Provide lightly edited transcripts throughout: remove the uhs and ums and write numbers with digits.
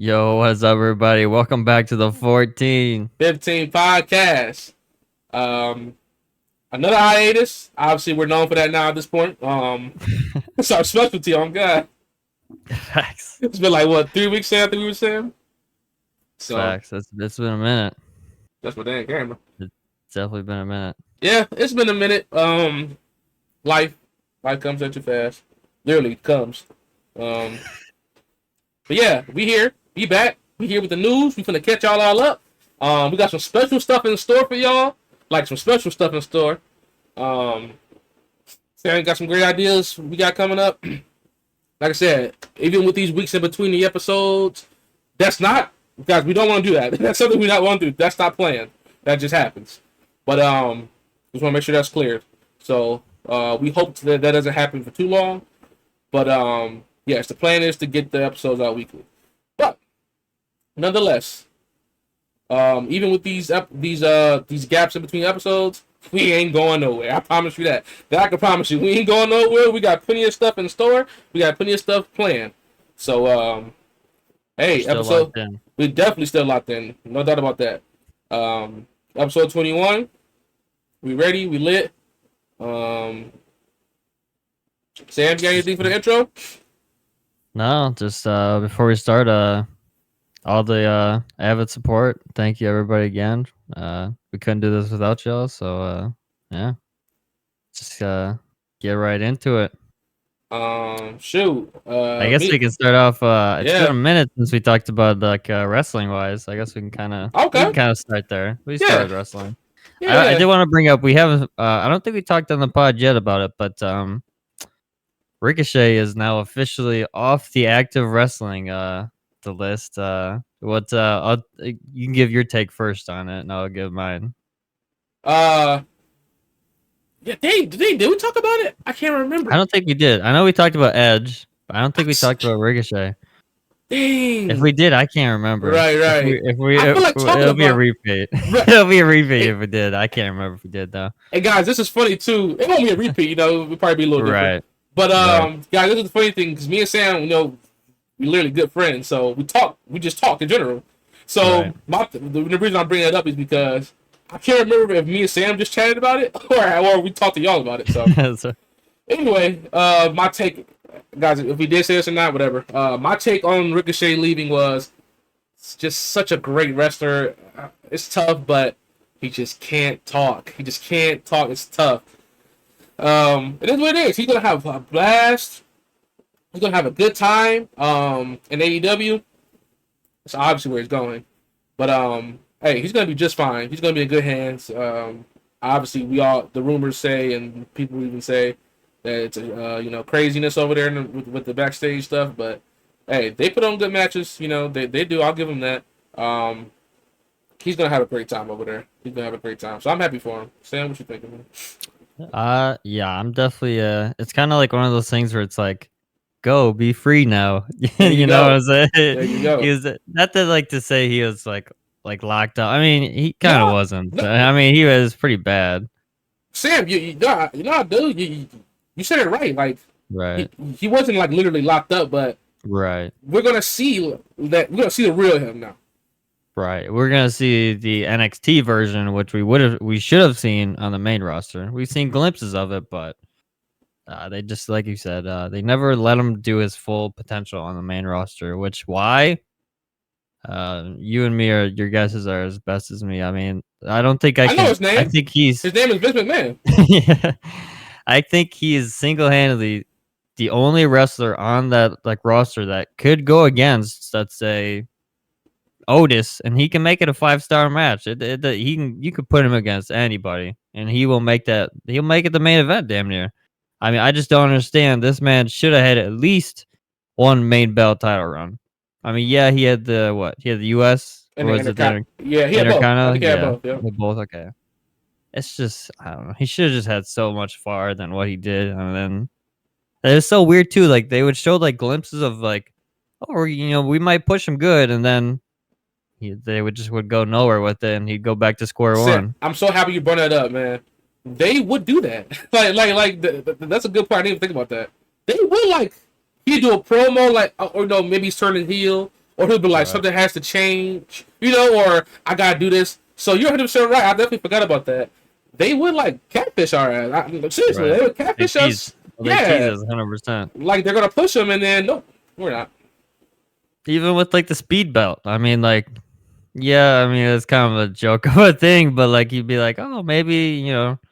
Yo, what's up, everybody? Welcome back to the 14. 15 podcast. Um, Another hiatus. Obviously, we're known for that now at this point. It's our specialty on God. Facts. It's been like what 3 weeks after we were saying. So Facts. It's been a minute. that's my damn camera. It's definitely been a minute. Yeah, it's been a minute. Life, life comes at you fast. Literally comes. But yeah, we here. We back. We here with the news. We finna catch y'all all up. We got some special stuff in store for y'all. Like some special stuff in store. Sam got some great ideas we got coming up. Like I said, even with these weeks in between the episodes, that's not, guys, we don't want to do that. That's something we not want to do. That's not planned. That just happens. But just want to make sure that's clear. So we hope that that doesn't happen for too long. But yes, the plan is to get the episodes out weekly. But nonetheless, even with these gaps in between episodes, we ain't going nowhere. I promise you that. That I can promise you. We ain't going nowhere. We got plenty of stuff in store. We got plenty of stuff planned. So hey, Still episode locked in. we definitely still locked in. No doubt about that. Episode 21. We ready, we lit. Sam, you got anything for the intro? No, just before we start, all the avid support. Thank you, everybody, again. We couldn't do this without y'all, so yeah, just get right into it. Shoot. I guess we can start off. It's been a Yeah. minute since we talked about like wrestling wise. I guess we can kind Okay. of start there. We Yeah. started wrestling. I Yeah. did want to bring up. We haven't. I don't think we talked on the pod yet about it, but Ricochet is now officially off the active wrestling the list. You can give your take first on it, and I'll give mine. Uh. Yeah. Did we talk about it? I can't remember. I don't think we did. I know we talked about Edge, but I don't think we talked about Ricochet. Dang. If we did, I can't remember. Right. I feel like talking It'll be a about. repeat. Right. It'll be a repeat if we did. I can't remember if we did though. And guys, this is funny too. It won't be a repeat. It'll probably be a little different. Right. But Right. guys, this is the funny thing because me and Sam, we're literally good friends. So we talk. We just talk in general. So Right. the reason I'm bringing it up is because I can't remember if me and Sam just chatted about it or we talked to y'all about it. So So, anyway, my take, guys, if we did say this or not, whatever. My take on Ricochet leaving was it's just such a great wrestler. It's tough, but he just can't talk. He just can't talk. It's tough. It is what it is. He's gonna have a blast. He's gonna have a good time. In AEW. That's obviously where he's going. But hey, he's gonna be just fine. He's gonna be in good hands. Obviously, the rumors say and people even say that it's craziness over there with the backstage stuff. But hey, they put on good matches. They do. I'll give him that. He's gonna have a great time over there. He's gonna have a great time. So I'm happy for him. Sam, what you think of him? yeah, I'm definitely. It's kind of like one of those things where it's like, go, be free now. There you You know what go. I'm saying? There you go. He was not to like to say he was like locked up. I mean, he kind of No, wasn't. no, I mean, he was pretty bad. Sam, dude, you said it right. Like Right. he wasn't like literally locked up, but Right. we're gonna see that. We're gonna see the real him now. Right. We're gonna see the NXT version, which we should have seen on the main roster. We've seen glimpses of it, but they just like you said, they never let him do his full potential on the main roster. Which why? You and me your guesses are as best as me. I mean, I don't think I I know can. his name. I think he's. His name is Vince McMahon. Yeah, I think he is single-handedly the only wrestler on that like roster that could go against, let's say, Otis, and he can make it a 5-star match. You could put him against anybody, and he will make that. He'll make it the main event, damn near. I mean, I just don't understand. This man should have had at least one main belt title run. I mean, yeah, he had the what? He had the U.S. And or the was it Intercon. the Yeah, he had both. I Intercontinental? think he had Yeah, both. Yeah. they both okay. It's just I don't know. He should have just had so much far than what he did, and then it's so weird too. Like they would show like glimpses of like, oh, we might push him good, and then they would go nowhere with it, and he'd go back to square Sam, one. I'm so happy you brought that up, man. They would do that. That's a good part. I didn't even think about that. They would he'd do a promo like, or no, maybe he's turning heel, or he'll be like, Right. something has to change, you know, or I gotta do this. So you're 100% right. I definitely forgot about that. They would like catfish our ass. Seriously, Right. they would They catfish tease. us. Well, they tease Yeah, us 100%. like they're gonna push them, and then nope, we're not. Even with like the speed belt. I mean, like, yeah, I mean, it's kind of a joke of a thing, but like you'd be like, oh, maybe,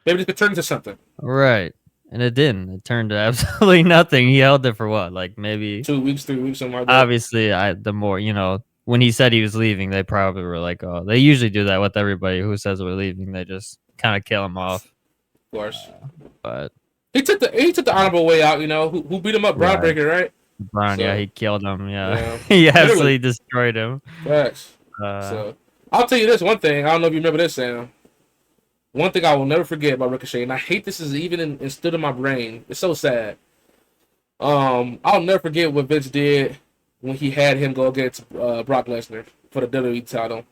Maybe this could turn into something. right. And it didn't. It turned to absolutely nothing. He held it for what? Like maybe 2 weeks, 3 weeks, something like that. obviously the more, when he said he was leaving, they probably were like, oh, they usually do that with everybody who says we're leaving. They just kind of kill him off. Of course, But he took the honorable way out. You know, who beat him up? Brown right. Breaker, right? Brown, yeah, So he killed him. Yeah. yeah, He literally, absolutely destroyed him. facts. Uh So I'll tell you this one thing. I don't know if you remember this, Sam. One thing I will never forget about Ricochet, and I hate this is even instilled in my brain. It's so sad. I'll never forget what Vince did when he had him go against Brock Lesnar for the WWE title.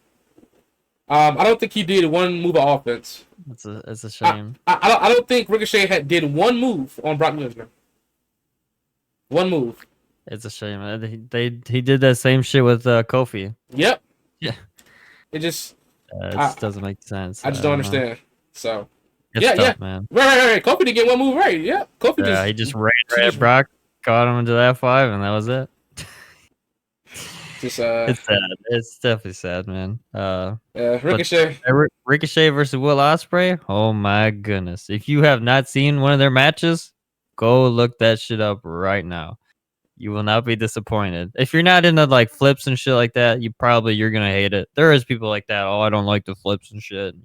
I don't think he did one move of offense. it's a I, shame. I don't think Ricochet did one move on Brock Lesnar. One move. It's a shame. He did that same shit with Kofi. Yep. Yeah. It just It I just doesn't make sense. I just I don't don't know. understand. So It's yeah, yeah. tough, man. Right. Kofi didn't get one move right. Yeah. Kofi Yeah, he just ran right at Brock, caught him into that 5, and that was it. just It's sad. It's definitely sad, man. Ricochet. Ricochet versus Will Ospreay. Oh my goodness! If you have not seen one of their matches, go look that shit up right now. You will not be disappointed. If you're not into like flips and shit like that, you're gonna hate it. There is people like that. Oh, I don't like the flips and shit.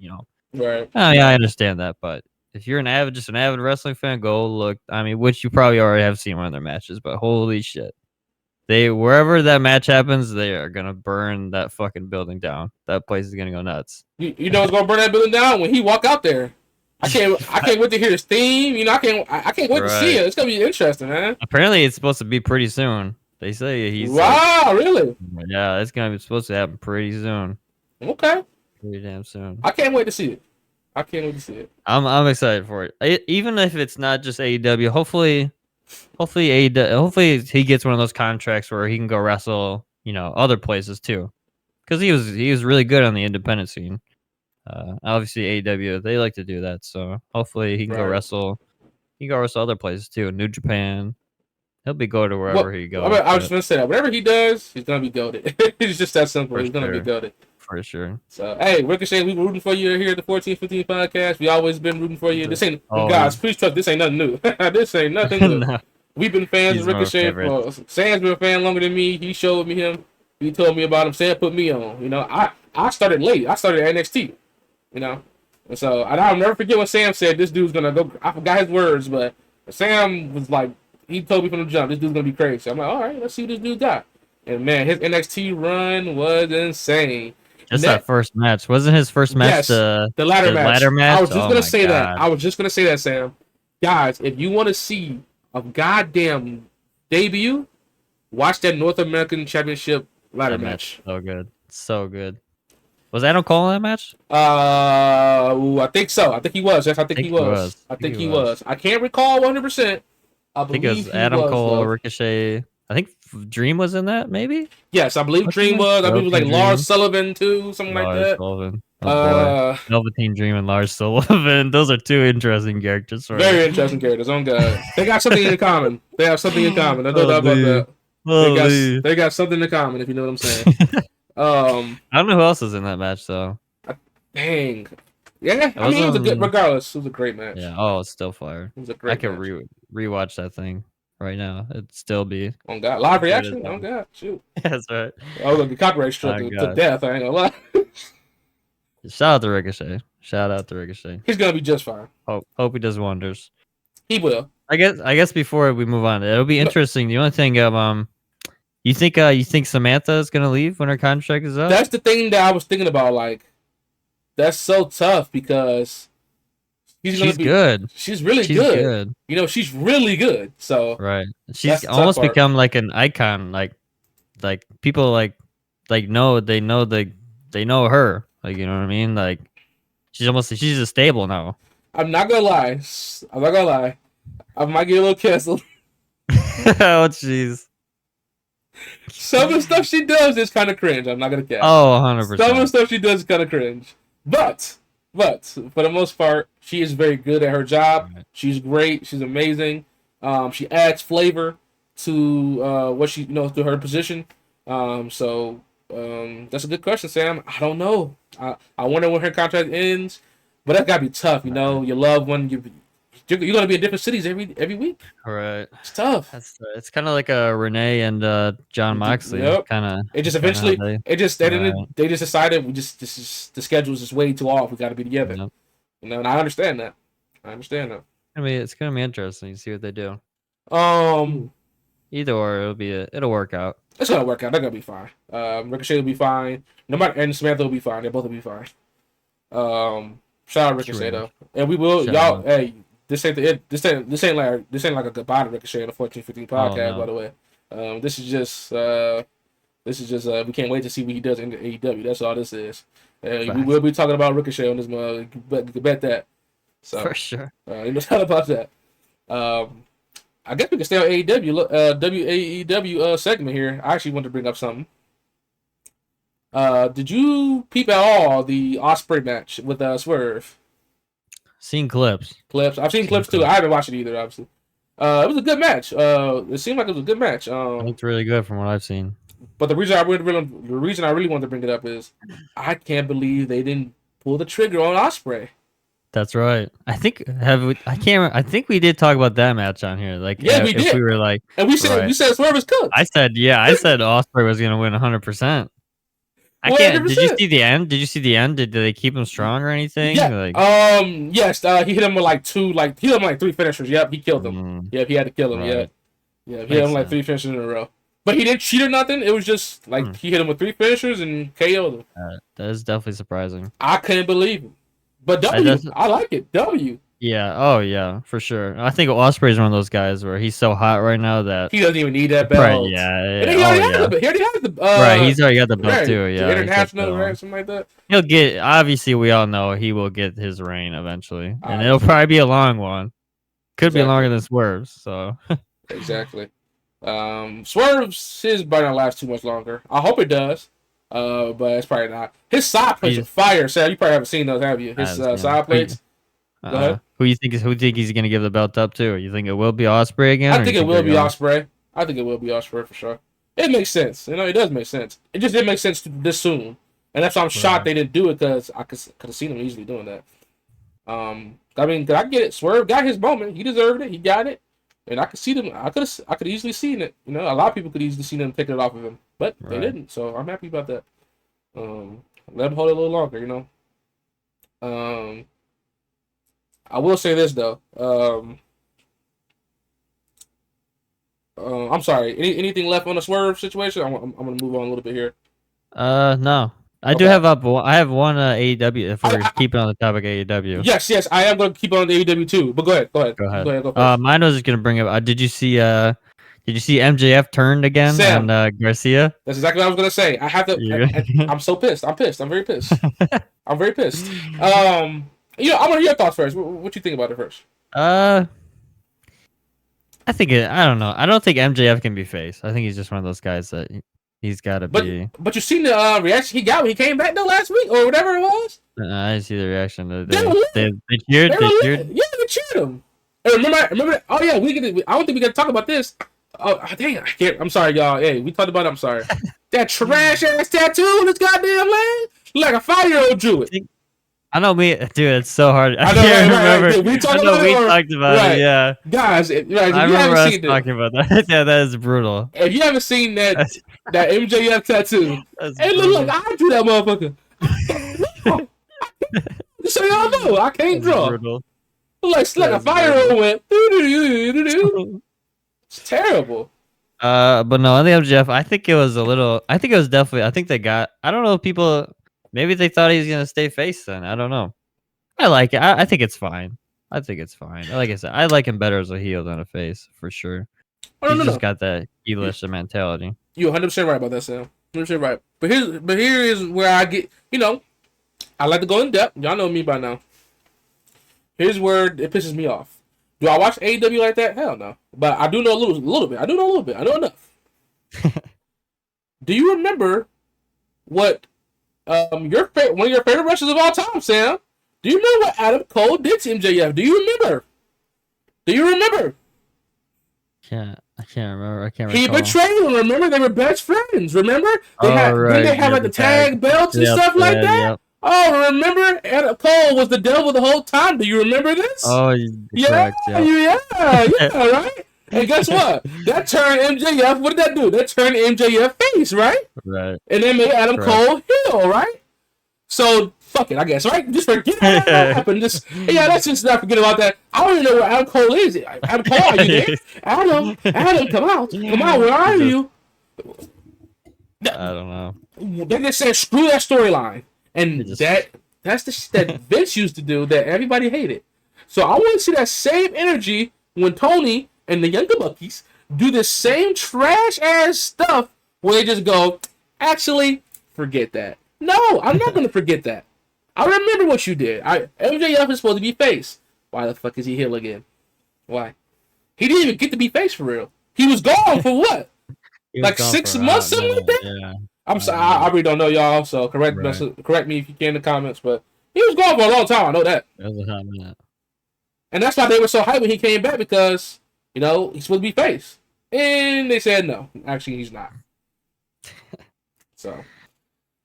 Right. Oh yeah, I understand that, but if you're just an avid wrestling fan, go look. I mean, which you probably already have seen one of their matches, but holy shit. Wherever that match happens, they are gonna burn that fucking building down. That place is gonna go nuts. You know what's gonna burn that building down when he walk out there. I can't wait to hear his theme. I can't wait to see Right. it. It's gonna be interesting, man. Apparently, it's supposed to be pretty soon. They say he's like, Wow, really? yeah, it's gonna be supposed to happen pretty soon. Okay. Pretty damn soon. I can't wait to see it. I can't wait to see it. I'm excited for it. Even if it's not just AEW, hopefully AEW, hopefully he gets one of those contracts where he can go wrestle, other places too. Because he was really good on the independent scene. Obviously AEW, they like to do that, so hopefully he can go Right. wrestle. He can go wrestle other places too. New Japan. He'll be go to wherever Well, he I, goes. mean, I was just gonna say that whatever he does, he's gonna be goaded. It's just that simple. For He's gonna be sure. goaded. For sure. So hey, Ricochet, we were rooting for you here at the 1415 podcast. We always been rooting for you. This ain't guys, please trust this ain't nothing new. This ain't nothing new. No, We've been fans he's of one of my Ricochet for Sam's been a fan longer than me. He showed me him. He told me about him. Sam put me on. I started late. I started at NXT. And so I'll never forget when Sam said this dude's gonna go. I forgot his words, but Sam was like, he told me from the jump, this dude's gonna be crazy. I'm like, all right, let's see what this dude got. And man, his NXT run was insane. Just that first match. Wasn't his first match Yes, the ladder match. ladder match? I was just Oh gonna my say that. God. I was just gonna say that, Sam. Guys, if you want to see a goddamn debut, watch that North American Championship ladder That match. So good. So good. Was Adam Cole in that match? I think so. I think he was. Yes, I think he was. I think he was. I can't recall 100%. I think it was Adam Cole, Ricochet. I think Dream was in that, maybe? Yes, I believe Dream was. I believe it was like Lars Sullivan too, something like that. Sullivan. Oh boy. Velveteen Dream and Lars Sullivan. Those are two interesting characters. Very interesting characters. On God, they got something in common. They have something in common. No doubt about that. They got something in common. If you know what I'm saying. I don't know who else is in that match though. Dang. Yeah, I mean, it was a good. Regardless, it was a great match. Yeah. Oh, it's still fire. It was a great. I can rewatch that thing right now. It'd still be. On God, live reaction. On God, shoot. That's right. I was gonna be copyright struck to death. I ain't gonna lie. Shout out to Ricochet. Shout out to Ricochet. He's gonna be just fine. Hope he does wonders. He will. I guess before we move on, it'll be interesting. The only thing you think Samantha is gonna leave when her contract is up? That's the thing that I was thinking about. Like, that's so tough because she's good. She's really good. She's really good. So right, she's almost become like an icon. Like people like know her. Like, you know what I mean? Like she's a stable now. I'm not gonna lie. I might get a little canceled. Oh jeez. Some of the stuff she does is kind of cringe. I'm not gonna cap. Oh, Some of the 100%. stuff she does is kind of cringe. But for the most part, she is very good at her job. Right. She's great. She's amazing. She adds flavor to what she to her position. That's a good question, Sam. I don't know. I wonder when her contract ends, but that's gotta be tough. Your loved one. You're gonna be in different cities every week. All right. It's tough. It's kind of like a Renee and John Moxley. Yep. Kind of. It just Kind of how eventually. they. It just Right. they just decided the schedule is just way too off. We got to be together. Yep. And I understand that. I understand that. It's gonna be interesting to see what they do. Um, Either or, it'll work out. it's gonna work out. They're gonna be fine. Ricochet will be fine. No matter, and Samantha will be fine. They both will be fine. Shout out Ricochet though, and we will Shout y'all. out. Hey, this ain't like a goodbye to Ricochet on the 1415 podcast. no. By the way, this is just we can't wait to see what he does in the AEW. That's all this is. We Facts. will be talking about Ricochet on this month. You can bet that. So For sure. you know all about that. I guess we can stay on AEW. WAEW segment here. I actually want to bring up something. Did you peep at all the Osprey match with Swerve? Seen clips. Clips. I've seen clips too. I haven't watched it either, obviously. It was a good match. It seemed like it was a good match. It looked really good from what I've seen. But the reason I really wanted to bring it up is I can't believe they didn't pull the trigger on Osprey. That's right. I think I can't. I think we did talk about that match on here. Like, Yeah, we if did. we were like, And we said right. Swerve is cooked. I said Osprey was gonna win 100%. I can't. Did you 100%. see the end? Did you see the end? Did they keep him strong or anything? Yeah. Like, Yes. He hit him with he hit him like 3 finishers. Yep. He killed him. Yep. He had to kill him. Right. Yeah. He hit him like 3 finishers in a row. But he didn't cheat or nothing. It was just like he hit him with 3 finishers and KO'd him. that is definitely surprising. I couldn't believe it. But I like it. W. Yeah. Oh yeah, for sure. I think Osprey's one of those guys where he's so hot right now that He doesn't even need that belt. right. Yeah. And he already has the Right. He's already got the belt right, too. Yeah. the international, right? Something like that. He'll get. Obviously, we all know he will get his reign eventually, and it'll Obviously. probably be a long one. Could be Exactly. longer than Swerve's. So Exactly. Swerve's his might not last too much longer. I hope it does. But it's probably not. His side plates are fire, Sam. You probably haven't seen those, have you? His side plates. Go ahead. Who you think he's gonna give the belt up to? You think it will be Osprey again? I think it will be Osprey. I think it will be Osprey for sure. It makes sense. It does make sense. It just didn't make sense this soon, and that's why I'm shocked they didn't do it because I could have seen him easily doing that. I mean, I get it. Swerve got his moment. He deserved it. He got it, and I could see them. I could easily seen it. A lot of people could easily see them taking it off of him, but they didn't. So I'm happy about that. Let him hold it a little longer. I will say this though. I'm sorry. Anything left on the Swerve situation? I'm gonna move on a little bit here. No. I do have I have one AEW. If we're keeping on the topic AEW. Yes, I am going to keep on the AEW too. But go ahead. Go ahead. Mine was just gonna bring up. Did you see MJF turned again Sam, on Garcia? That's exactly what I was gonna say. I have to. I'm so pissed. I'm very pissed. I'm very pissed. I want to hear your thoughts first. What you think about it first? I don't know. I don't think MJF can be face. I think he's just one of those guys that he's got to be. But you seen the reaction he got when he came back though last week or whatever it was. I didn't see the reaction. They cheered. Yeah, they cheered him. And remember. Oh yeah, I don't think we got to talk about this. Oh dang! I can't. I'm sorry, y'all. Hey, we talked about it. I'm sorry. That trash ass tattoo on his goddamn leg, like a 5-year-old drew it. I know me, dude. It's so hard. I know, can't right. remember. We talked about it. Yeah, guys. Right, I remember us talking about that. Yeah, that is brutal. If you haven't seen that MJF tattoo, hey, look, I drew that motherfucker. Just so y'all know, I can't draw. Brutal. Like a 5-year-old went. It's terrible. But no, on the MJF, I think it was definitely. I think they got. I don't know if people. Maybe they thought he was gonna stay face. Then I don't know. I like it. I think it's fine. Like I said, I like him better as a heel than a face for sure. He's just got that heelish mentality. You're 100% right about that, Sam. 100% right. But here is where I get. I like to go in depth. Y'all know me by now. Here's where it pisses me off. Do I watch AEW like that? Hell no. But I do know a little bit. I know enough. Do you remember what one of your favorite wrestlers of all time, Sam? Do you remember what Adam Cole did to MJF? Do you remember? Do you remember? I can't remember. I can't He recall. betrayed him. Remember, they were best friends. Remember, Oh then right, they had yeah, like the the tag. tag belts and Yep, stuff like yeah, that. yep. Oh, remember, Adam Cole was the devil the whole time. Do you remember this? Oh, you're Yeah, correct. Yep. yeah, yeah, right. And guess what? That turned MJF. What did that do? That turned MJF face, right? Right. And then made Adam Correct. Cole heel, right? So fuck it, I guess, right? Just forget about that happened. Just let's just not forget about that. I don't even know where Adam Cole is. Adam Cole, are you there? Adam, come out, where are you? I don't know. They just said screw that storyline, and that's the shit that Vince used to do that everybody hated. So I want to see that same energy when Tony and the Younger Buckies do the same trash ass stuff where they just go, actually, forget that. No, I'm not gonna forget that. I remember what you did. MJF is supposed to be face. Why the fuck is he heel again? Why? He didn't even get to be face for real. He was gone for what? Like 6 months, something like that. Yeah. I'm sorry, I really don't know y'all. So correct me if you can in the comments. But he was gone for a long time. I know that. That was a hot minute. And that's why they were so hyped when he came back because he's supposed to be face, and they said no. Actually, he's not. So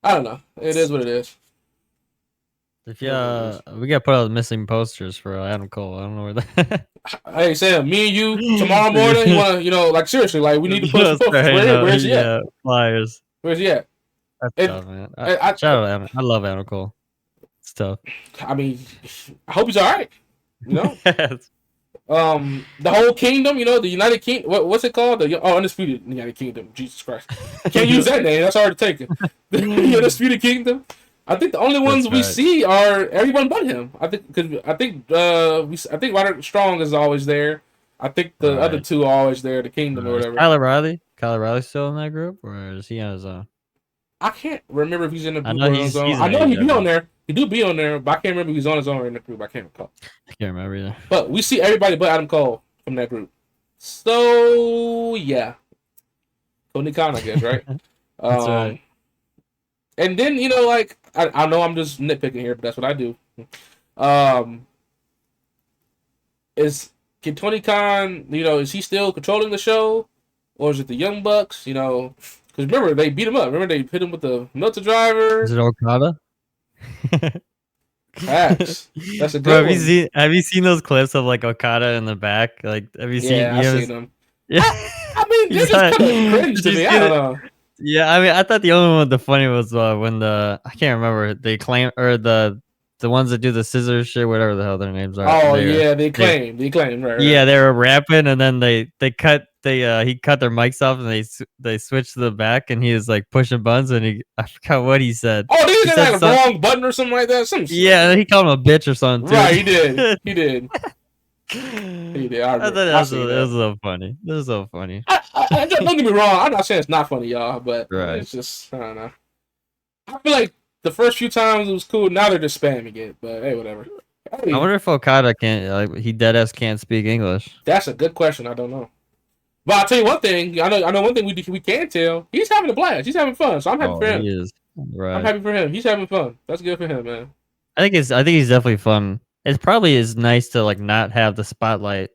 I don't know. It is what it is. If we gotta put out the missing posters for Adam Cole. I don't know where that. Hey Sam, me and you tomorrow morning. You wanna, like seriously, like we need to put some where's he at? Flyers. Where's he at? That's tough, man. Shout out to Adam. I love Adam Cole. It's tough. I mean, I hope he's all right. The whole kingdom, the United Kingdom. What's it called? The Undisputed United Kingdom. Jesus Christ, can't use that name. That's already taken. The Undisputed Kingdom. I think the only ones we see are everyone but him. I think Roderick Strong is always there. I think the other two are always there. The Kingdom or whatever. Kyle Riley still in that group, or is he on his own? I can't remember if he's in the group or on his own. I know he'd be on there. He do be on there, but I can't remember if he's on his own or in the group. I can't recall. I can't remember either. But we see everybody but Adam Cole from that group. So yeah, Tony Khan, I guess, right? That's right. And then I know I'm just nitpicking here, but that's what I do. Can Tony Khan, is he still controlling the show, or is it the Young Bucks? Because remember they beat him up. Remember they hit him with the Meltzer driver. Is it Okada? Facts. That's a good one. Have you seen those clips of like Okada in the back? Like, have you seen? Yeah, I've seen them. Yeah, I mean, they're just kind of cringe to me. I don't know. Yeah, I mean, I thought the only one with the funny was when I can't remember the ones that do the scissors shit, whatever the hell their names are. Oh yeah, they claim, right? Yeah, they were rapping, and then he cut their mics off, and they switched to the back, and he was like pushing buttons, and I forgot what he said. Oh, they had like a wrong button or something like that. Yeah, he called him a bitch or something. Too. Right, he did. He did. I thought that was so funny. This is so funny. Don't get me wrong. I'm not saying it's not funny, y'all, but it's just I don't know. I feel like the first few times it was cool. Now they're just spamming it. But hey, whatever. Hey, I wonder if Okada he deadass can't speak English. That's a good question. I don't know. But I'll tell you one thing. I know one thing we can tell. He's having a blast. He's having fun. So I'm happy for him. He is. Right. I'm happy for him. He's having fun. That's good for him, man. I think he's definitely fun. It probably is nice to not have the spotlight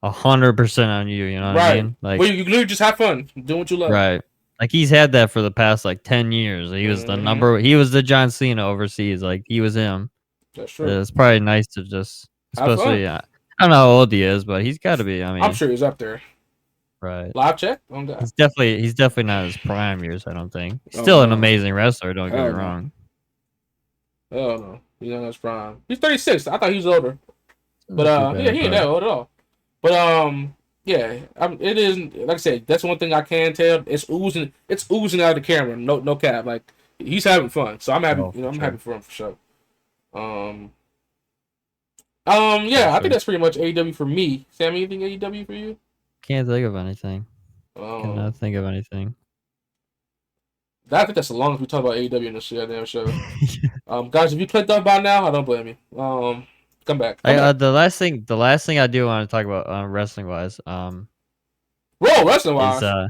100% on you. You know what I mean? Like, well, you literally just have fun, do what you love. Right. Like he's had that for the past 10 years. He was he was the John Cena overseas. Like he was him. That's true. It's probably nice to just, especially I don't know how old he is, but he's got to be. I mean, I'm sure he's up there. Right. Live check. Oh, God. He's definitely not his prime years. I don't think. Still an amazing wrestler. Don't get me wrong. Oh no, he's not his prime. He's 36. I thought he was older. But he ain't that old at all. But yeah, it is, like I said, that's one thing I can tell. It's oozing out of the camera. No cap. Like he's having fun. So I'm happy. I'm happy for him for sure. Yeah, I think that's pretty much AEW for me. Sam, anything AEW for you? Can't think of anything. Cannot think of anything. I think that's the longest we talk about AEW in this damn show. Guys, if you clicked off by now, I don't blame you. Come back. The last thing I do want to talk about wrestling wise. Wrestling wise.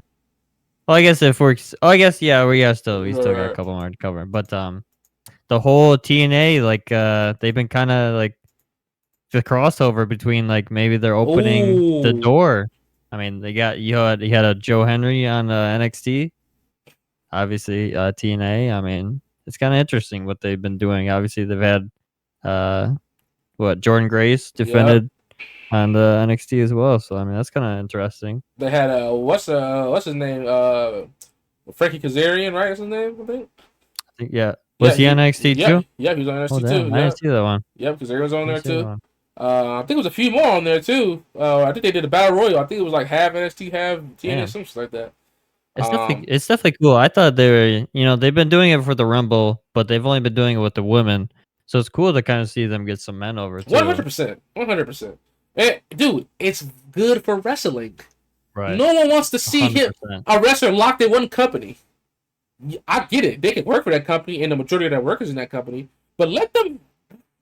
Well, I guess if we're, oh, I guess yeah, we still got a Right. couple more to cover. But the whole TNA like they've been kind of like the crossover between like maybe they're opening the Oh, door. I mean, they got you had a Joe Henry on NXT, obviously TNA. I mean, it's kind of interesting what they've been doing. Obviously, they've had uh what Jordan Grace yep. defended on the NXT as well. So I mean, that's kind of interesting. They had what's his name? Frankie Kazarian, right? Is his name? I think. I think yeah. Yeah, Was he on NXT too? he was on Oh NXT too. damn, I Yeah, didn't see that one. yep, Kazarian was on I there didn't see that too. one. I think it was a few more on there too. I think they did a battle royal. I think it was like half NXT, half TNA, Damn. something like that. It's it's definitely cool. I thought they were, they've been doing it for the Rumble, but they've only been doing it with the women. So it's cool to kind of see them get some men over too. 100%, 100%. Dude, it's good for wrestling. Right. No one wants to see him 100%. a wrestler locked in one company. I get it; they can work for that company, and the majority of their workers in that company. But let them,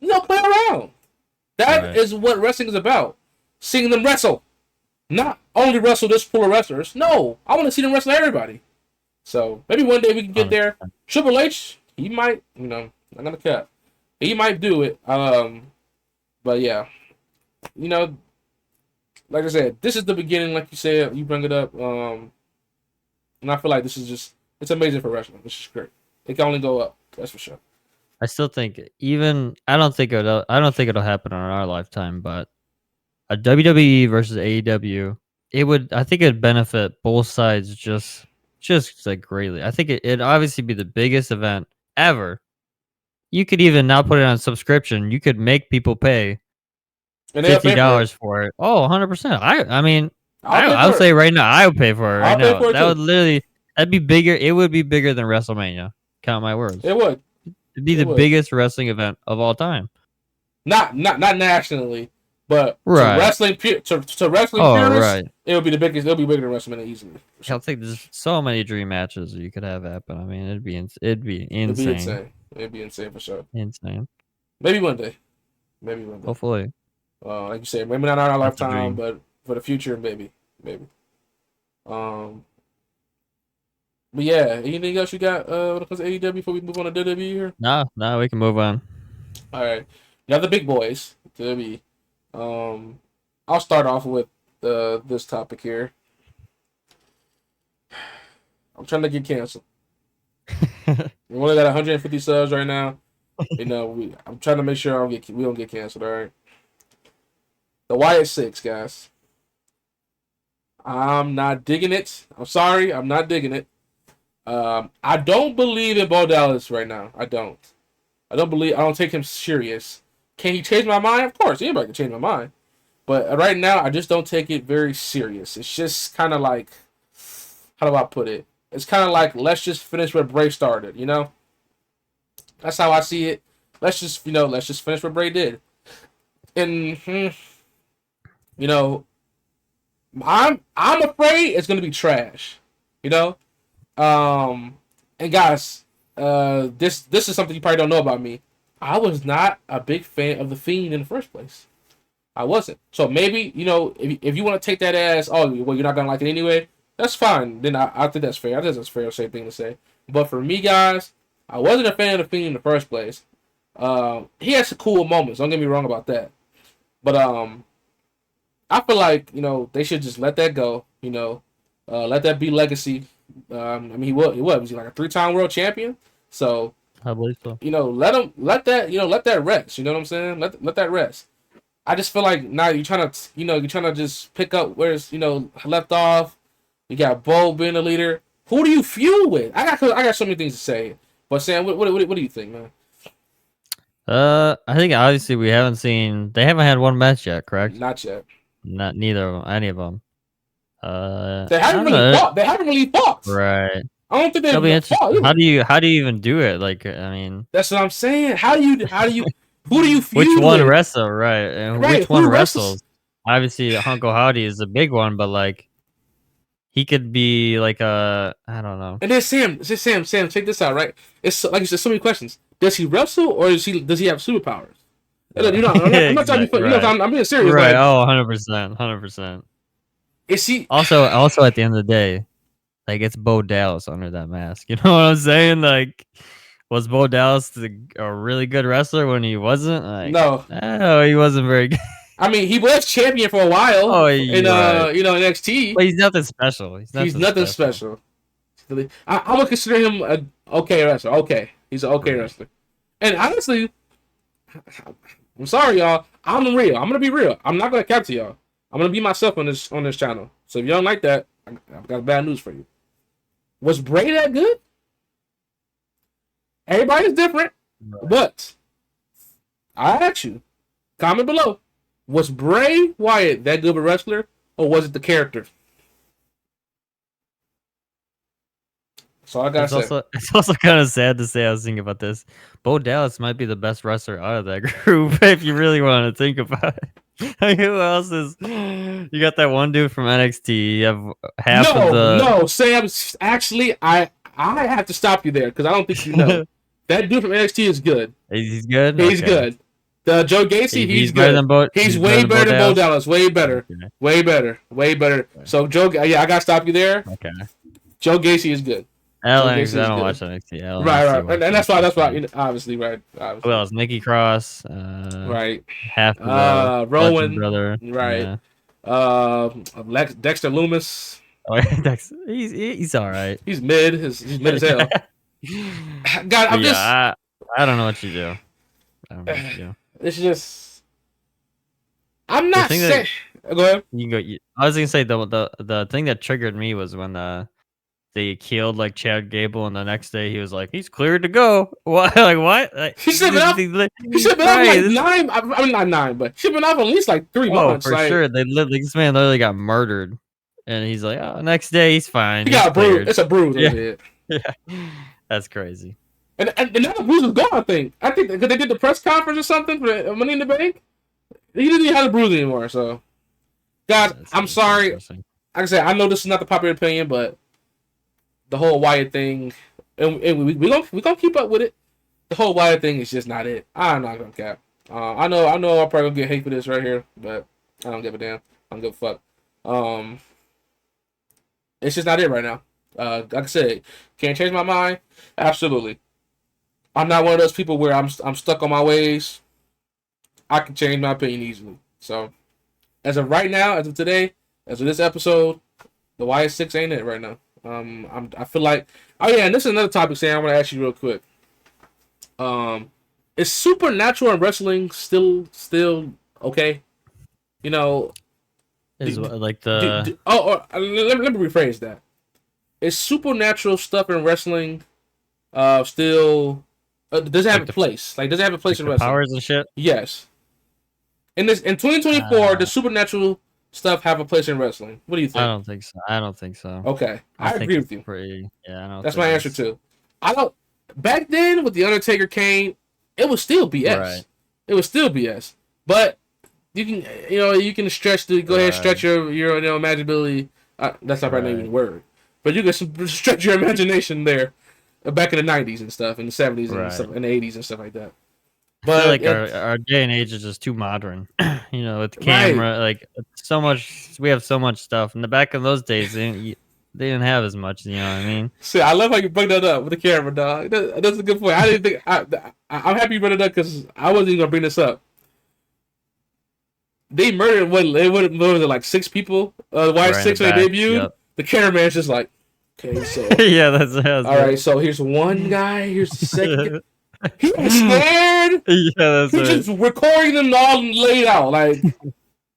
play around. That Right. is what wrestling is about. Seeing them wrestle, not only wrestle this pool of wrestlers. No, I want to see them wrestle everybody. So maybe one day we can get there. 100%. Triple H, he might, I'm gonna cut. He might do it. But yeah, you know, like I said, this is the beginning. Like you said, you bring it up. And I feel like this is just it's amazing for wrestling. This is great. It can only go up. That's for sure. I still think even I don't think it'll happen in our lifetime, but a WWE versus AEW, I think it'd benefit both sides just like greatly. I think it'd obviously be the biggest event ever. You could even not put it on subscription. You could make people pay And they'll pay for it. $50 for it. Oh, 100%. I mean, I'll pay I would for it. say right now, I would pay for it right I'll pay now. for it That would too. literally that'd be bigger. It would be bigger than WrestleMania. Count my words. It would. It'd be It the would. biggest wrestling event of all time. Not nationally, but Right. to wrestling Oh, purists, right. it would be the biggest. It'll be bigger than WrestleMania easily. For I sure. think there's so many dream matches you could have happen. I mean, it'd be It'd be insane, insane. It'd be insane for sure. insane. Maybe one day. Maybe one day. Hopefully, Like you said, maybe not in our that's a lifetime, dream. but for the future, maybe. Maybe. Um. But yeah, anything else you got when it comes to AEW before we move on to WWE here? No, we can move on. All right, you have the big boys, WWE. Um, I'll start off with this topic here. I'm trying to get canceled. We only got 150 subs right now. I'm trying to make sure we don't get canceled. All right. The Wyatt Six, guys. I'm not digging it. I'm sorry, I'm not digging it. I don't believe in Bo Dallas right now. I don't. I don't believe. I don't take him serious. Can he change my mind? Of course, anybody can change my mind. But right now, I just don't take it very serious. It's just kind of like, how do I put it? It's kind of like let's just finish what Bray started. That's how I see it. Let's just finish what Bray did. And you know, I'm afraid it's gonna be trash. You know, and guys, this is something you probably don't know about me. I was not a big fan of the Fiend in the first place. I wasn't. So maybe if you want to take that as well, you're not gonna like it anyway. That's fine. Then I think that's fair. I think that's fair, same thing to say. But for me, guys, I wasn't a fan of the Fiend in the first place. He had some cool moments. Don't get me wrong about that. But I feel like they should just let that go. Let that be legacy. I mean, was he like a 3-time world champion? So I believe so. let that rest. You know what I'm saying? Let that rest. I just feel like now you're trying to just pick up where it's left off. You got Bo being the leader. Who do you feud with? I got so many things to say. But Sam, what do you think, man? I think obviously they haven't had one match yet, correct? Not yet. Not neither of them, any of them. They I haven't don't really know. fought. They haven't really fought. Right. I don't think It'll be they've fought interesting. either. How do you even do it? Like, I mean, That's what I'm saying. How do you who do you which feud one with? wrestle, right? And Right? which one Who wrestles? wrestles? Obviously, Hunko Howdy is a big one, but like, he could be like I don't know. And then Sam, check this out, right? It's like you said, so many questions. Does he wrestle or does he have superpowers? Right. I'm not trying to be funny. Right. I'm being serious. Right. Like, Oh, 100%. 100%. is he? Also, at the end of the day, like it's Bo Dallas under that mask. You know what I'm saying? Like, was Bo Dallas a really good wrestler when he wasn't? Like, No, no, he wasn't very good. I mean he was champion for a while Oh, in you're right. NXT. But he's nothing special. He's He's nothing nothing special. special. I would consider him a okay wrestler. Okay, he's an okay wrestler. And honestly, I'm sorry, y'all. I'm real. I'm gonna be real. I'm not gonna cap to y'all. I'm gonna be myself on this channel. So if you don't like that, I've got bad news for you. Was Bray that good? Everybody's different, but I ask you, comment below. Was Bray Wyatt that good of a wrestler, or was it the character? So I gotta say. It's also kind of sad to say. I was thinking about this. Bo Dallas might be the best wrestler out of that group if you really want to think about it. Like, who else is? You got that one dude from NXT. You have half of the. No, Sam. Actually, I have to stop you there because I don't think you know. That dude from NXT is good. He's good. He's good. The Joe Gacy, he's good. He's way better than Bo Dallas. Way better. Okay. Way better. Way better. So Joe, yeah, I gotta stop you there. Okay. Joe Gacy is good. I don't watch NXT. Right. And that's why. You know, obviously, right. Obviously. Who else? Nikki Cross. Right. Half of the Rowan brother. Right. Yeah. Dexter Loomis. Oh, Dexter. He's all right. He's mid. He's mid as hell. God, I don't know what you do. I don't know what you do. It's just. I'm not saying. Go ahead. You can go. I was gonna say the thing that triggered me was when they killed like Chad Gable, and the next day he was like, he's cleared to go. What? Like what? Like, he should have been off. He should have been off like 9. I mean not 9, but should have been off at least like 3 months. For sure. This man literally got murdered, and he's like, oh, next day he's fine. He got bruised. It's a bruise. Yeah. That's crazy. And now the bruise is gone. I think because they did the press conference or something for Money in the Bank. He didn't even have the bruise anymore. So, guys, I'm sorry. Like I said, I know this is not the popular opinion, but the whole Wyatt thing, and we gonna keep up with it. The whole Wyatt thing is just not it. I'm not gonna cap. I know I'm probably gonna get hate for this right here, but I don't give a damn. I don't give a fuck. It's just not it right now. Like I said, can I change my mind? Absolutely. I'm not one of those people where I'm stuck on my ways. I can change my opinion easily. So, as of right now, as of today, as of this episode, the Wyatt 6 ain't it right now. I feel like, oh yeah, and this is another topic, Sam. I'm gonna ask you real quick. Is supernatural in wrestling still okay? You know, let me rephrase that. Is supernatural stuff in wrestling still does it have a place? Like, does it have a place in wrestling? Powers and shit? Yes. In 2024, does supernatural stuff have a place in wrestling? What do you think? I don't think so. Okay. I agree with you. That's my answer too. I don't. Back then with the Undertaker Kane, it was still BS. Right. It was still BS. But you can stretch go ahead and stretch your imaginability. That's not probably even a word. But you can stretch your imagination there, back in the 90s and stuff, in the 70s and stuff, in the 80s and stuff like that. But I feel like our day and age is just too modern. With the camera, like so much. We have so much stuff. In the back of those days, they didn't have as much. You know what I mean? See, I love how you bring that up with the camera, dog. That's a good point. I didn't think. I'm happy you brought it up because I wasn't even gonna bring this up. They murdered what was it, like 6 people? Why 6 when they debuted? Yep. The cameraman's just like, okay, so yeah, that's all right. So here's one guy. Here's the second. He was scared. Yeah, that's He's just recording them all laid out. Like,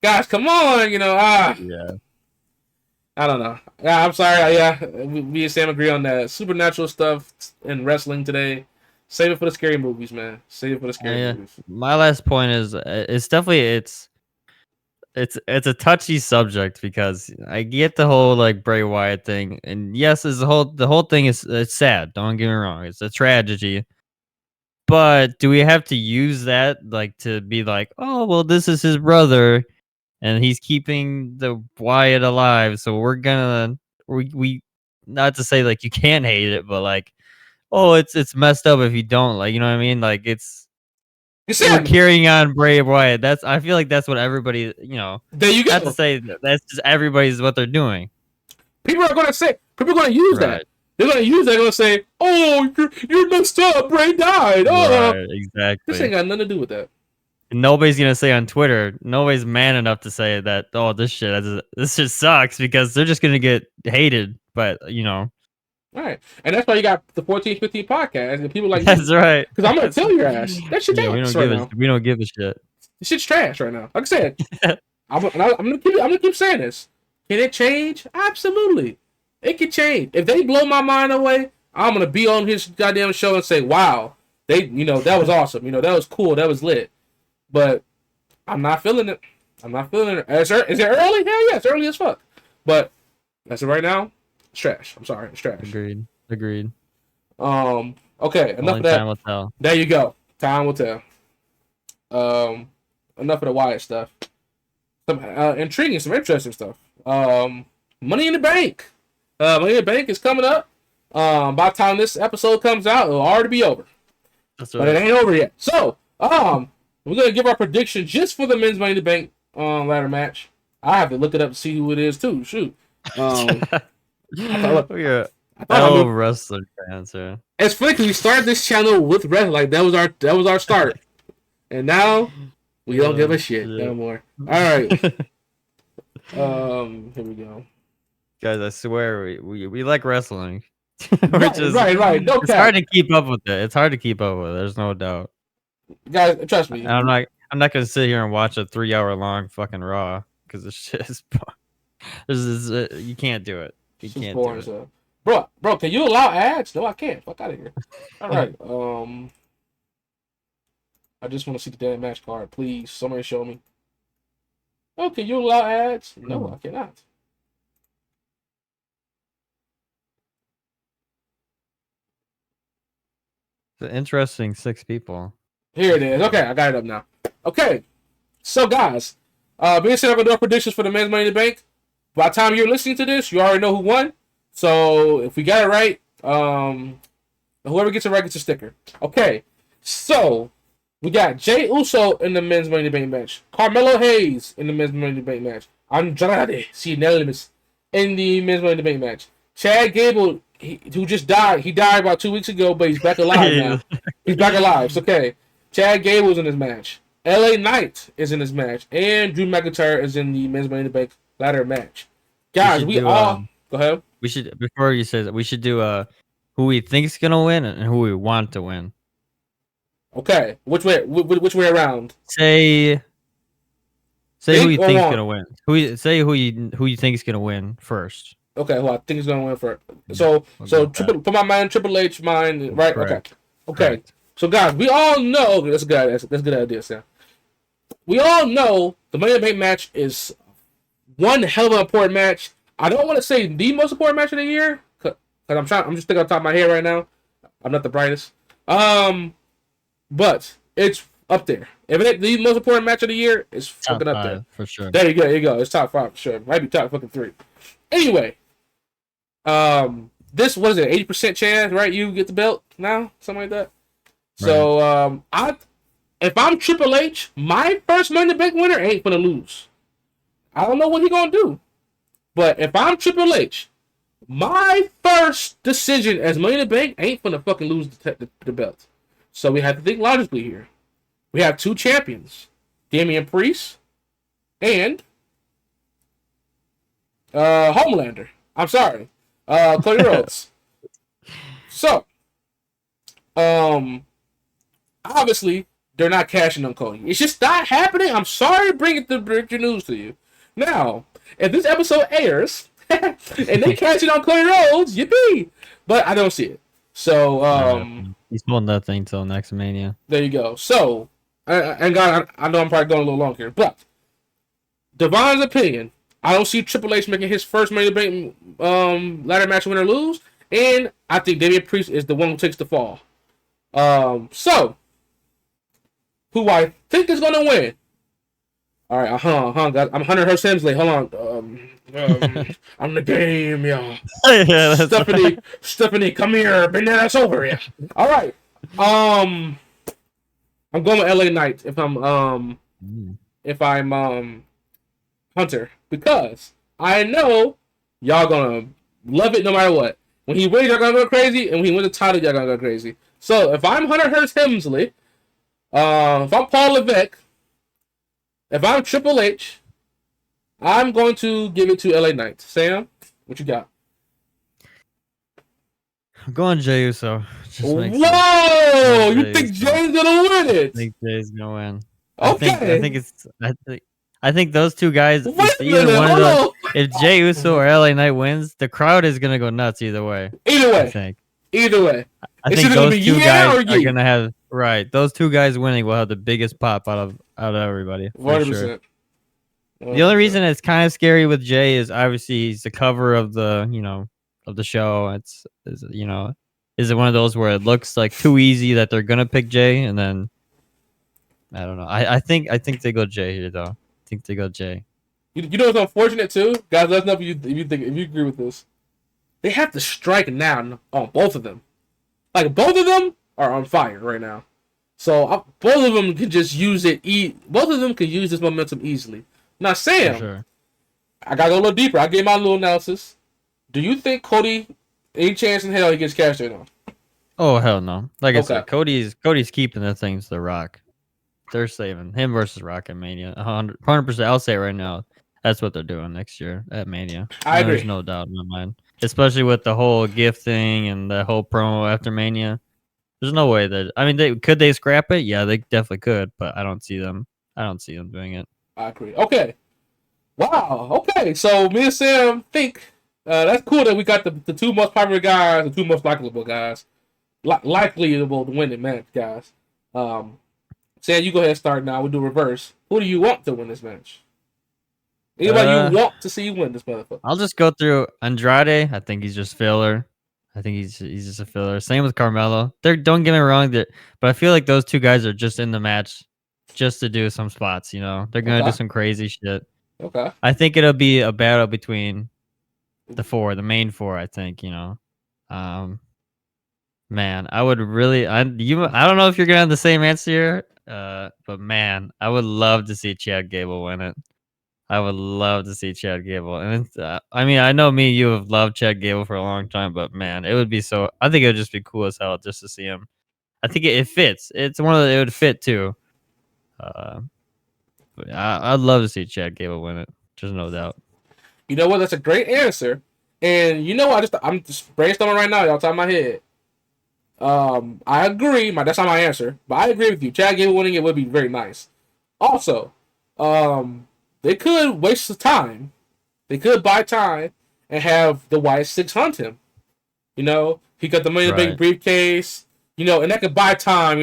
guys, come on, Yeah. I don't know. Yeah, I'm sorry. Yeah, me and Sam agree on that. Supernatural stuff in wrestling today. Save it for the scary movies, man. Save it for the scary movies. My last point is, it's definitely it's a touchy subject because I get the whole like Bray Wyatt thing, and yes, the whole thing it's sad. Don't get me wrong, it's a tragedy. But do we have to use that like to be like, oh well, this is his brother, and he's keeping the Wyatt alive, so we're gonna we not to say like you can't hate it, but like, oh, it's messed up if you don't, like, you know what I mean? Like we're carrying on Bray Wyatt. I feel like that's what everybody, There you go. Not to say that's just everybody's what they're doing. People are gonna say, People are going to use Right. that. They're going to use that. They're going to say, "Oh, you're messed up. Bray died." Oh, Right. this ain't Exactly. got nothing to do with that. And nobody's gonna say on Twitter. Nobody's man enough to say that. Oh, this shit sucks because they're just gonna get hated. But All right, and that's why you got the 1415 podcast and people like that's me. right. Because I'm going to tell your ass that shit's Yeah, ass right now. we don't give a shit. This shit's trash right now. Like I said, I'm gonna keep saying this. Can it change? Absolutely, it can change. If they blow my mind away, I'm gonna be on his goddamn show and say, "Wow, that was awesome. That was cool. That was lit." But I'm not feeling it. I'm not feeling it. Is it early? Hell yeah, it's early as fuck. But as of right now, it's trash. I'm sorry, it's trash. Agreed. Okay, enough Only of that. time will tell. There you go. Time will tell. Enough of the Wyatt stuff. Some intriguing, some interesting stuff. Money in the Bank. Money in the Bank is coming up. By the time this episode comes out, it'll already be over. That's right. But it ain't over yet. So, we're gonna give our prediction just for the men's Money in the Bank ladder match. I have to look it up to see who it is too. Shoot. We're all wrestling fans here. It's funny because we started this channel with wrestling. Like that was our start, and now we don't give a shit no more. All right. Here we go. Guys, I swear we like wrestling. Right. No it's hard to keep up with it. It's hard to keep up with it. There's no doubt. Guys, trust me. I'm not gonna sit here and watch a 3-hour long fucking Raw because this shit is. You can't do it. You can't do it. So. Bro, can you allow ads? No, I can't. Fuck out of here. All right. I just want to see the damn match card, please. Somebody show me. Oh, can you allow ads? No, I cannot. It's an interesting 6 people. Here it is. Okay, I got it up now. Okay, so guys, being said, I'm gonna do our predictions for the men's Money in the Bank. By the time you're listening to this, you already know who won. So if we got it right, whoever gets it right gets a sticker. Okay, so we got Jey Uso in the men's Money in the Bank match. Carmelo Hayes in the men's Money in the Bank match. Andrade Cien in the men's Money in the Bank match. Chad Gable, who just died. He died about 2 weeks ago, but he's back alive now. He's back alive. It's okay. Chad Gable's in this match. LA Knight is in this match. And Drew McIntyre is in the men's Money in the Bank ladder match. Guys, we all... Go ahead. We should, before you say that, we should do who we think's gonna win and who we want to win. Okay. Which way around? Say who you think's gonna win. Who you think is gonna win first. Okay, who I think is gonna win first. So put my mind Triple H mind right. Correct. Okay. Correct. So guys, we all know that's good. That's a good idea, Sam. We all know the Money in the Bank match is one hell of an important match. I don't want to say the most important match of the year, cause I'm just thinking on top of my head right now. I'm not the brightest. But it's up there. If it ain't the most important match of the year, it's fucking up there for sure. There you go. It's top 5 for sure. Might be top fucking 3. Anyway, this was it, 80% chance, right? You get the belt now, something like that. Right. So if I'm Triple H, my first Money in the Bank winner ain't gonna lose. I don't know what he gonna do, but if I'm Triple H, my first decision as Money in the Bank ain't gonna fucking lose the belt. So we have to think logically here. We have 2 champions, Damian Priest and Homelander. I'm sorry, Cody Rhodes. So, obviously they're not cashing on Cody. It's just not happening. I'm sorry to bring the news to you. Now, if this episode airs and they cash it on Cody Rhodes, yippee! But I don't see it. So, he's pulling that thing till next Mania. There you go. So, and God, I know I'm probably going a little long here, but Devon's opinion, I don't see Triple H making his first Money in the Bank ladder match win or lose, and I think Damian Priest is the one who takes the fall. So, who I think is going to win? All right, guys. I'm Hunter Hearst Hemsley. Hold on. I'm the game, y'all. Yeah, Stephanie, come here. Bring that ass over here. All right. I'm going with LA Knight if I'm Hunter, because I know y'all gonna Love it no matter what. When he wins, y'all gonna go crazy, and when he wins the title, y'all gonna go crazy. So if I'm Hunter Hearst Helmsley, if I'm Paul Levesque, if I'm Triple H, I'm going to give it to LA Knight. Sam, what you got? I'm going Jey Uso. Just makes sense. Whoa! You Jey think Uso. Jay's gonna win I it? think Jay's gonna win. Okay. I think those two guys, Wait if a either minute. one of Hold those, on. if Jey Uso or LA Knight wins, the crowd is gonna go nuts either way. Either I way. think. Either way. I It's think either gonna those be two yeah guys or are ye. gonna have right. Those two guys winning will have the biggest pop out of everybody for sure. 100%. The only reason it's kind of scary with Jay is obviously he's the cover of the of the show. Is it one of those where it looks like too easy that they're gonna pick Jay and then I don't know. I think they go Jay here though. I think they go Jay. You know what's unfortunate too, guys? Let us know if you agree with this. They have to strike now on both of them. Like both of them are on fire right now. So both of them can just use it. Both of them can use this momentum easily. Now, For Sam, sure. I gotta go a little deeper. I gave my little analysis. Do you think Cody, any chance in hell he gets cashed in on? Oh hell no! Like I Okay. said, Cody's keeping the things to Rock. They're saving him versus Rock at Mania. 100%. I'll say it right now. That's what they're doing next year at Mania. I There's agree. no doubt in my mind. Especially with the whole gift thing and the whole promo after Mania. There's no way that could they scrap it? Yeah, they definitely could, but I don't see them. I don't see them doing it. I agree. Okay. Wow. Okay. So me and Sam think that's cool that we got the two most popular guys, the two most likable guys, likely to win the match, guys. Sam, you go ahead and start now. We'll do reverse. Who do you want to win this match? Anybody you want to see win this motherfucker? I'll just go through Andrade. I think he's just filler. I think he's just a filler. Same with Carmelo. Don't get me wrong, but I feel like those two guys are just in the match just to do some spots. They're gonna do some crazy shit. Okay. I think it'll be a battle between the main four. I think man, I would really. I don't know if you're gonna have the same answer here. But man, I would love to see Chad Gable win it. I would love to see Chad Gable, and I mean, I know me and you have loved Chad Gable for a long time, but man, it would be so. I think it would just be cool as hell just to see him. I think it fits. It's it would fit too. But I'd love to see Chad Gable win it. There's no doubt. You know what? That's a great answer. And you know what? I'm just brainstorming right now, y'all. Top of my head. I agree. That's not my answer, but I agree with you. Chad Gable winning it would be very nice. Also, they could waste the time. They could buy time and have the White Six hunt him. He got the Money in the Bank briefcase. And that could buy time.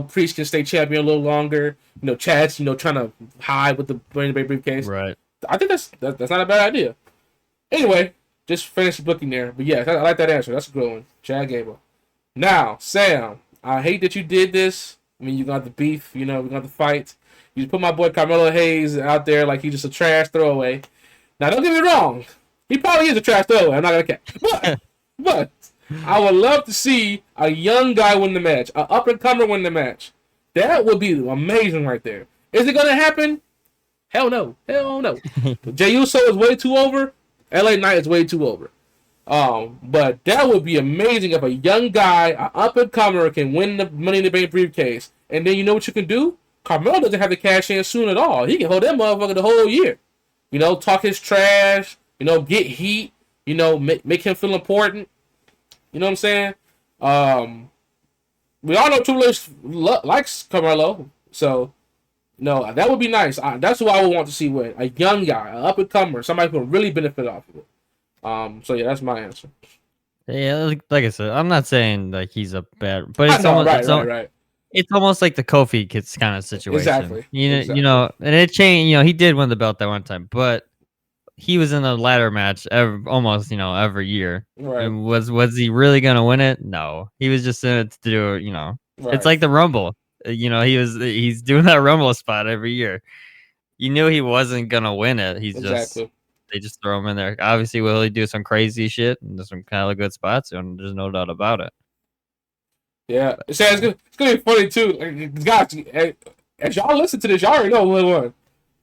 Priest can stay champion a little longer. Chad's trying to hide with the Money in the Bank briefcase. Right. I think that's not a bad idea. Anyway, just finish booking there. But yeah, I like that answer. That's a good one. Chad Gable. Now, Sam, I hate that you did this. I mean, you got the beef. We got the fight. You just put my boy Carmelo Hayes out there like he's just a trash throwaway. Now, don't get me wrong. He probably is a trash throwaway. I'm not going to catch. But I would love to see a young guy win the match. An up-and-comer win the match. That would be amazing right there. Is it going to happen? Hell no. Hell no. Jey Uso is way too over. LA Knight is way too over. But that would be amazing if a young guy, an up-and-comer, can win the Money in the Bank briefcase. And then you know what you can do? Carmelo doesn't have to cash in soon at all. He can hold that motherfucker the whole year. Talk his trash. Get heat. Make him feel important. You know what I'm saying? We all know Triple H likes Carmelo. So, that would be nice. That's who I would want to see win. A young guy, an up-and-comer, somebody who can really benefit off of it. So yeah, that's my answer. Yeah, like I said, I'm not saying like he's a bad, but it's right. It's almost like the Kofi kids kind of situation. Exactly. And it changed. He did win the belt that one time, but he was in a ladder match almost every year. Right. And was he really gonna win it? No, he was just in it to do. Right. It's like the Rumble. He's doing that Rumble spot every year. You knew he wasn't gonna win it. They just throw him in there. Obviously, will he do some crazy shit and some kind of good spots? And there's no doubt about it. Yeah, it's gonna be funny too. Guys, as y'all listen to this, y'all already know who won.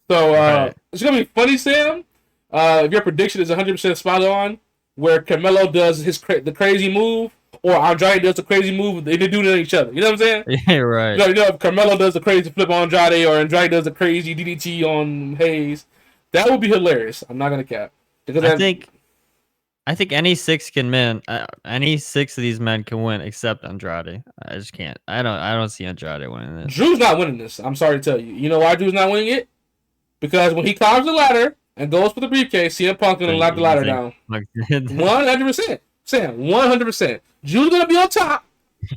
So It's gonna be funny, Sam. If your prediction is 100% spot on, where Carmelo does the crazy move, or Andrade does the crazy move. They do it to each other. You know what I'm saying? Yeah, right. If Carmelo does the crazy flip on Andrade, or Andrade does the crazy DDT on Hayes, that would be hilarious. I'm not gonna cap because I think any 6 of these men can win except Andrade. I just can't. I don't see Andrade winning this. Drew's not winning this. I'm sorry to tell you. You know why Drew's not winning it? Because when he climbs the ladder and goes for the briefcase, CM Punk's gonna lock the ladder down. 100%. Sam, 100%. Drew's gonna be on top.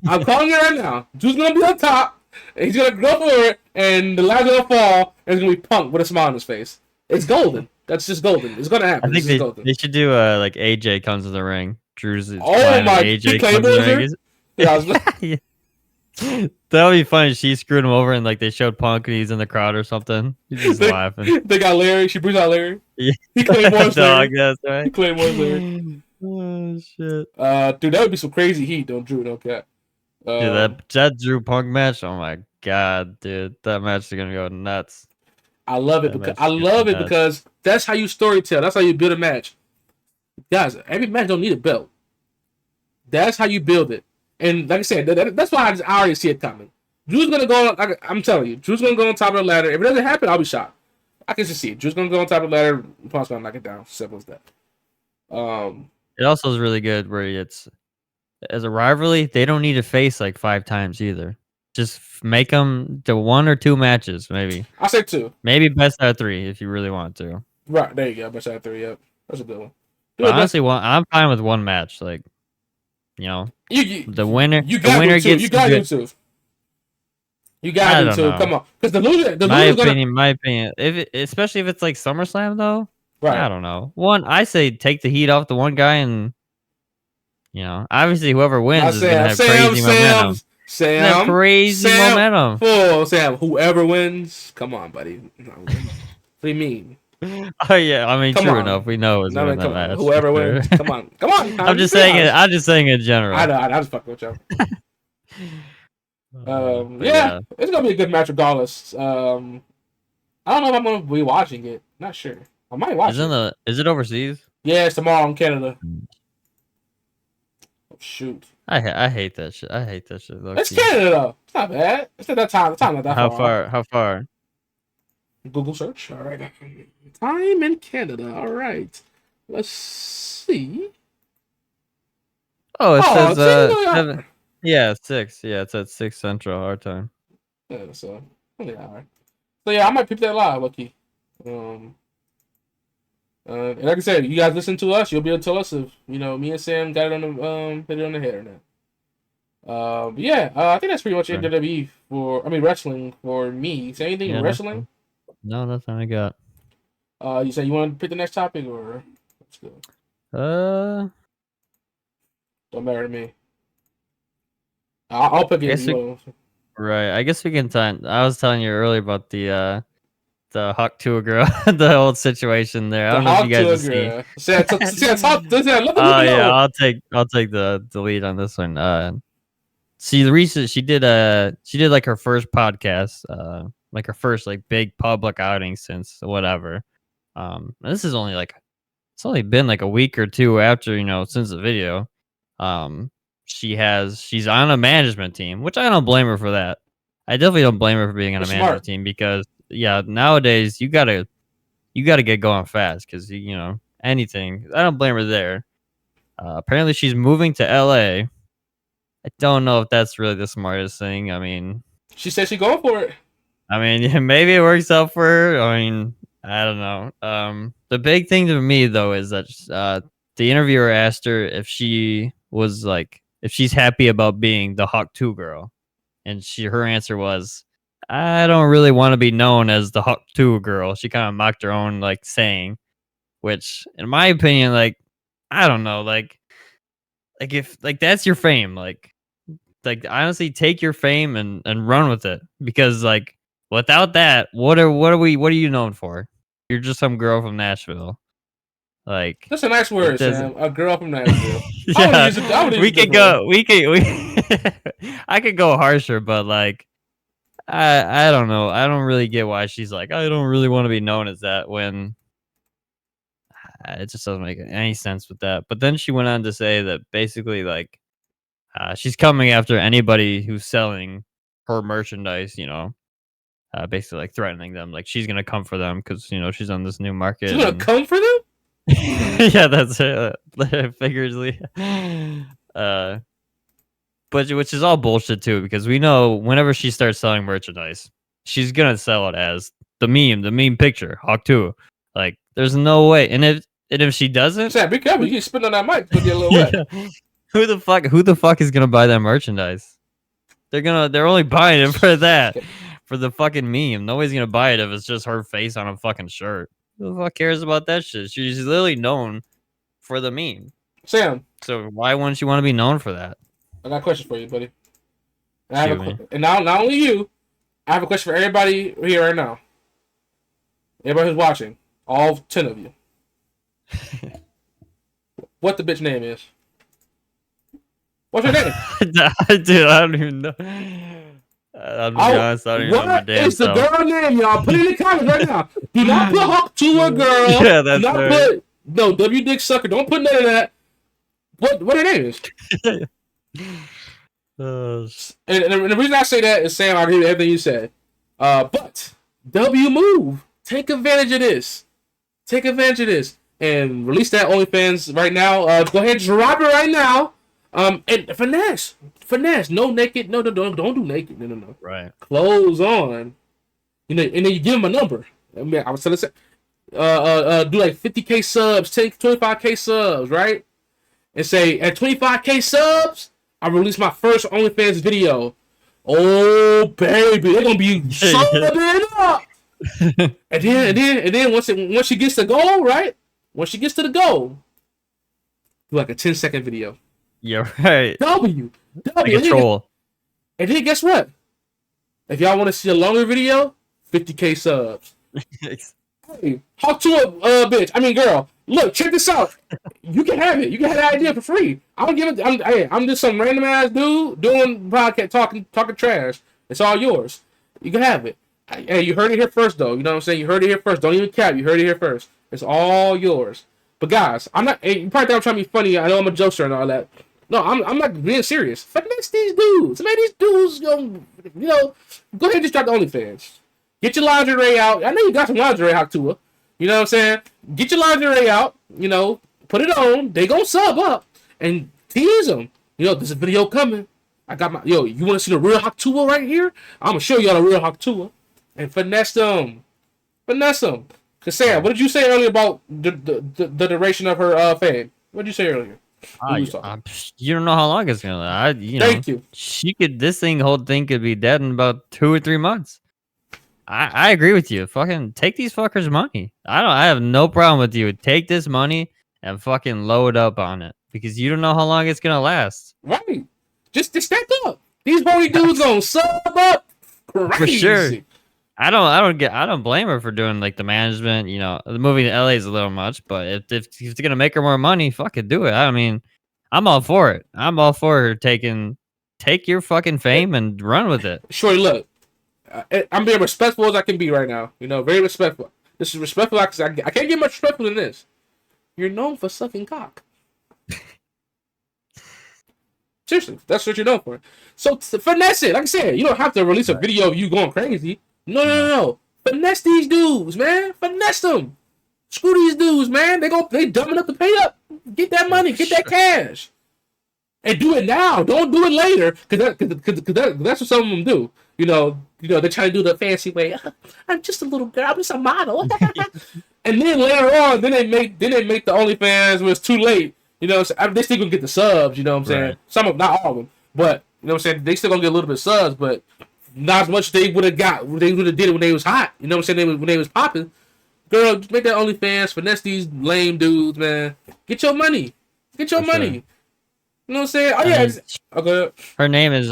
I'm calling it right now. Drew's gonna be on top. And he's gonna go for it, and the ladder's gonna fall, and it's gonna be Punk with a smile on his face. It's golden. That's just golden. It's gonna happen. I think they should do like AJ comes to the ring. Drew's AJ comes to the ring. Yeah. That would be funny. She screwed him over and like they showed Punk and he's in the crowd or something. He's just laughing. They got Larry. She brings out Larry. Yeah. He claymores Larry. That's right. He claymores Larry. Oh shit. Dude, that would be some crazy heat. Don't Drew, no cap. Dude, that Drew Punk match. Oh my god, dude, that match is gonna go nuts. I love it because that's how you storytell. That's how you build a match. Guys, every match don't need a belt. That's how you build it. And like I said, that's why I already see it coming. Drew's gonna go. I'm telling you, Drew's gonna go on top of the ladder. If it doesn't happen, I'll be shocked. I can just see it. Drew's gonna go on top of the ladder. Punk's gonna knock it down. Simple as that. It also is really good where it's as a rivalry. They don't need to face like 5 times either. Just make them to 1 or 2 matches, maybe. I say 2. Maybe best out of 3 if you really want to. Right there you go. Best out of 3. Yep, that's a good one. Honestly, I'm fine with 1 match. Like, you know, the winner. You got the winner gets. You got to. You got to. Come on, because the loser. My opinion. Especially if it's like SummerSlam though. Right. I don't know. I say take the heat off the one guy, and you know, obviously whoever wins is gonna have crazy momentum. Momentum. Full Sam. Whoever wins, come on, buddy. What do you mean? Oh yeah, I mean, true enough. We know it's gonna match. Whoever wins, come on. I'm just saying it. I'm just saying in general. I know. I just fucking with you. Yeah, it's gonna be a good match regardless. I don't know if I'm gonna be watching it. Not sure. I might watch it. Is it overseas? Yeah, it's tomorrow in Canada. Oh, shoot. I hate that shit. I hate that shit. It's Canada though. It's not bad. It's at that time. The time not that far. How far? Google search. All right. Time in Canada. All right. Let's see. Oh, it says 7. Yeah, 6. Yeah, it's at 6 Central our time. Yeah, so only an hour. So yeah, I might pick that live, lucky. And like I said, you guys listen to us, you'll be able to tell us if me and Sam got it on the hit it on the head or not. But yeah, I think that's pretty much it. WWE wrestling for me. Is there anything in wrestling? No, that's all I got. You said you want to pick the next topic or let's go. Don't matter to me. I'll pick it. Right. I guess we can time. I was telling you earlier about the Hawk Tuah girl, the old situation there. I don't know if you guys have seen. Oh yeah, I'll take the lead on this one. She did like her first podcast, like her first like big public outing since whatever. This is only like it's only been like a week or 2 after since the video. She's on a management team, which I don't blame her for that. I definitely don't blame her for being on a management team because nowadays you gotta get going fast because anything. I don't blame her there. Apparently she's moving to LA. I don't know if that's really the smartest thing. I mean, she said she's going for it. I mean, maybe it works out for her. I mean, I don't know. The big thing to me though is that the interviewer asked her if she's happy about being the Hawk 2 girl, and her answer was, I don't really want to be known as the Hawk 2 girl. She kind of mocked her own saying, which in my opinion, I don't know, if that's your fame, honestly take your fame and run with it, because without that, what are you known for? You're just some girl from Nashville. That's a nice word, Sam. A girl from Nashville. Yeah, I could go harsher, but I don't know. I don't really get why she's I don't really want to be known as that when It just doesn't make any sense with that. But then she went on to say that basically, like, she's coming after anybody who's selling her merchandise, basically like threatening them. Like she's gonna come for them because she's on this new She's market. gonna And come for them? yeah, that's it. Figuratively. Uh, but which is all bullshit too, because we know whenever she starts selling merchandise, she's gonna sell it as the meme picture, Hawk 2. Like, there's no way. And if she doesn't, Sam, be careful. You get spit on that mic. It's gonna get a little wet. yeah, who the fuck is gonna buy that merchandise? They're only buying it for that, for the fucking meme. Nobody's gonna buy it if it's just her face on a fucking shirt. Who the fuck cares about that shit? She's literally known for the meme. Sam, So why wouldn't you want to be known for that? I got a question for you, buddy. Shoot me. And not only you, I have a question for everybody here right now. Everybody who's watching, all 10 of you. What the bitch name is? What's her name? Dude, I don't even know. I'll be honest, I don't even know my What damn is the self. girl name, y'all? Put it in the comments right now. Do not put Hawk to a girl. Yeah, that's Do not right. put no W Dick Sucker. Don't put none of that. What her name is? And the reason I say that is, Sam, I agree with everything you said. But W move. Take advantage of this. Take advantage of this. And release that OnlyFans right now. Go ahead and drop it right now. And finesse. No naked. No, don't do naked. No. Right. Clothes on. And then you give them a number. I mean, I was telling you, do like 50K subs, 25K subs, right? And say, at 25K subs, I release my first OnlyFans video. Oh, baby, they're gonna be subbing up. and then once she gets to goal, right? Once she gets to the goal, do like a 10-second video. Yeah, right. W. Like a troll. And then guess what? If y'all want to see a longer video, 50K subs. Hey, Hawk to a bitch. I mean, girl. Look, check this out. You can have it. You can have the idea for free. I don't give it. I'm just some random ass dude doing podcast, talking trash. It's all yours. You can have it. Hey, you heard it here first, though. You know what I'm saying? You heard it here first. Don't even cap. You heard it here first. It's all yours. But guys, I'm not. You probably think I'm trying to be funny. I know I'm a jokester and all that. No, I'm not being serious. Finesse these dudes. Man, these dudes go ahead and just drop the OnlyFans. Get your lingerie out. I know you got some lingerie, Hawk Tuah. You know what I'm saying? Get your lingerie out. Put it on. They gonna sub up and tease them. There's a video coming. I got my you want to see the real Hawk Tuah right here? I'm gonna show y'all the real Hawk Tuah and finesse them. Cause Sam, what did you say earlier about the duration of her fame? What did you say earlier? You don't know how long it's gonna last. Thank you. This whole thing could be dead in about 2 or 3 months. I agree with you. Fucking take these fuckers' money. I have no problem with you. Take this money and fucking load up on it because you don't know how long it's gonna last. Right. Just stack up. These horny dudes gonna sub up. Crazy. For sure. I don't blame her for doing like the management. The movie in LA is a little much, but if it's gonna make her more money, fuck it, do it. I mean, I'm all for it. I'm all for her take your fucking fame and run with it. Shorty, look, I'm being respectful as I can be right now. Very respectful. This is respectful. I can't get much respectful than this. You're known for sucking cock. Seriously, that's what you're known for. So finesse it. Like I said, you don't have to release a video of you going crazy. No. Finesse these dudes, man. Finesse them. Screw these dudes, man. They dumbing up to pay up. Get that money. Get that cash. And do it now. Don't do it later, cause that's what some of them do. They're trying to do the fancy way. I'm just a little girl. I'm just a model. And then later on, then they make the OnlyFans when it's too late. They still gonna get the subs. You know what I'm saying? Right. Some of, not all of them, but you know what I'm saying. They still gonna get a little bit of subs, but not as much as they would have got. They would have did it when they was hot. You know what I'm saying? When they was popping. Girl, just make that OnlyFans. Finesse these lame dudes, man. Get your money. Get your money. Sure. You know what I'm saying? Oh yeah. Okay. Her name is.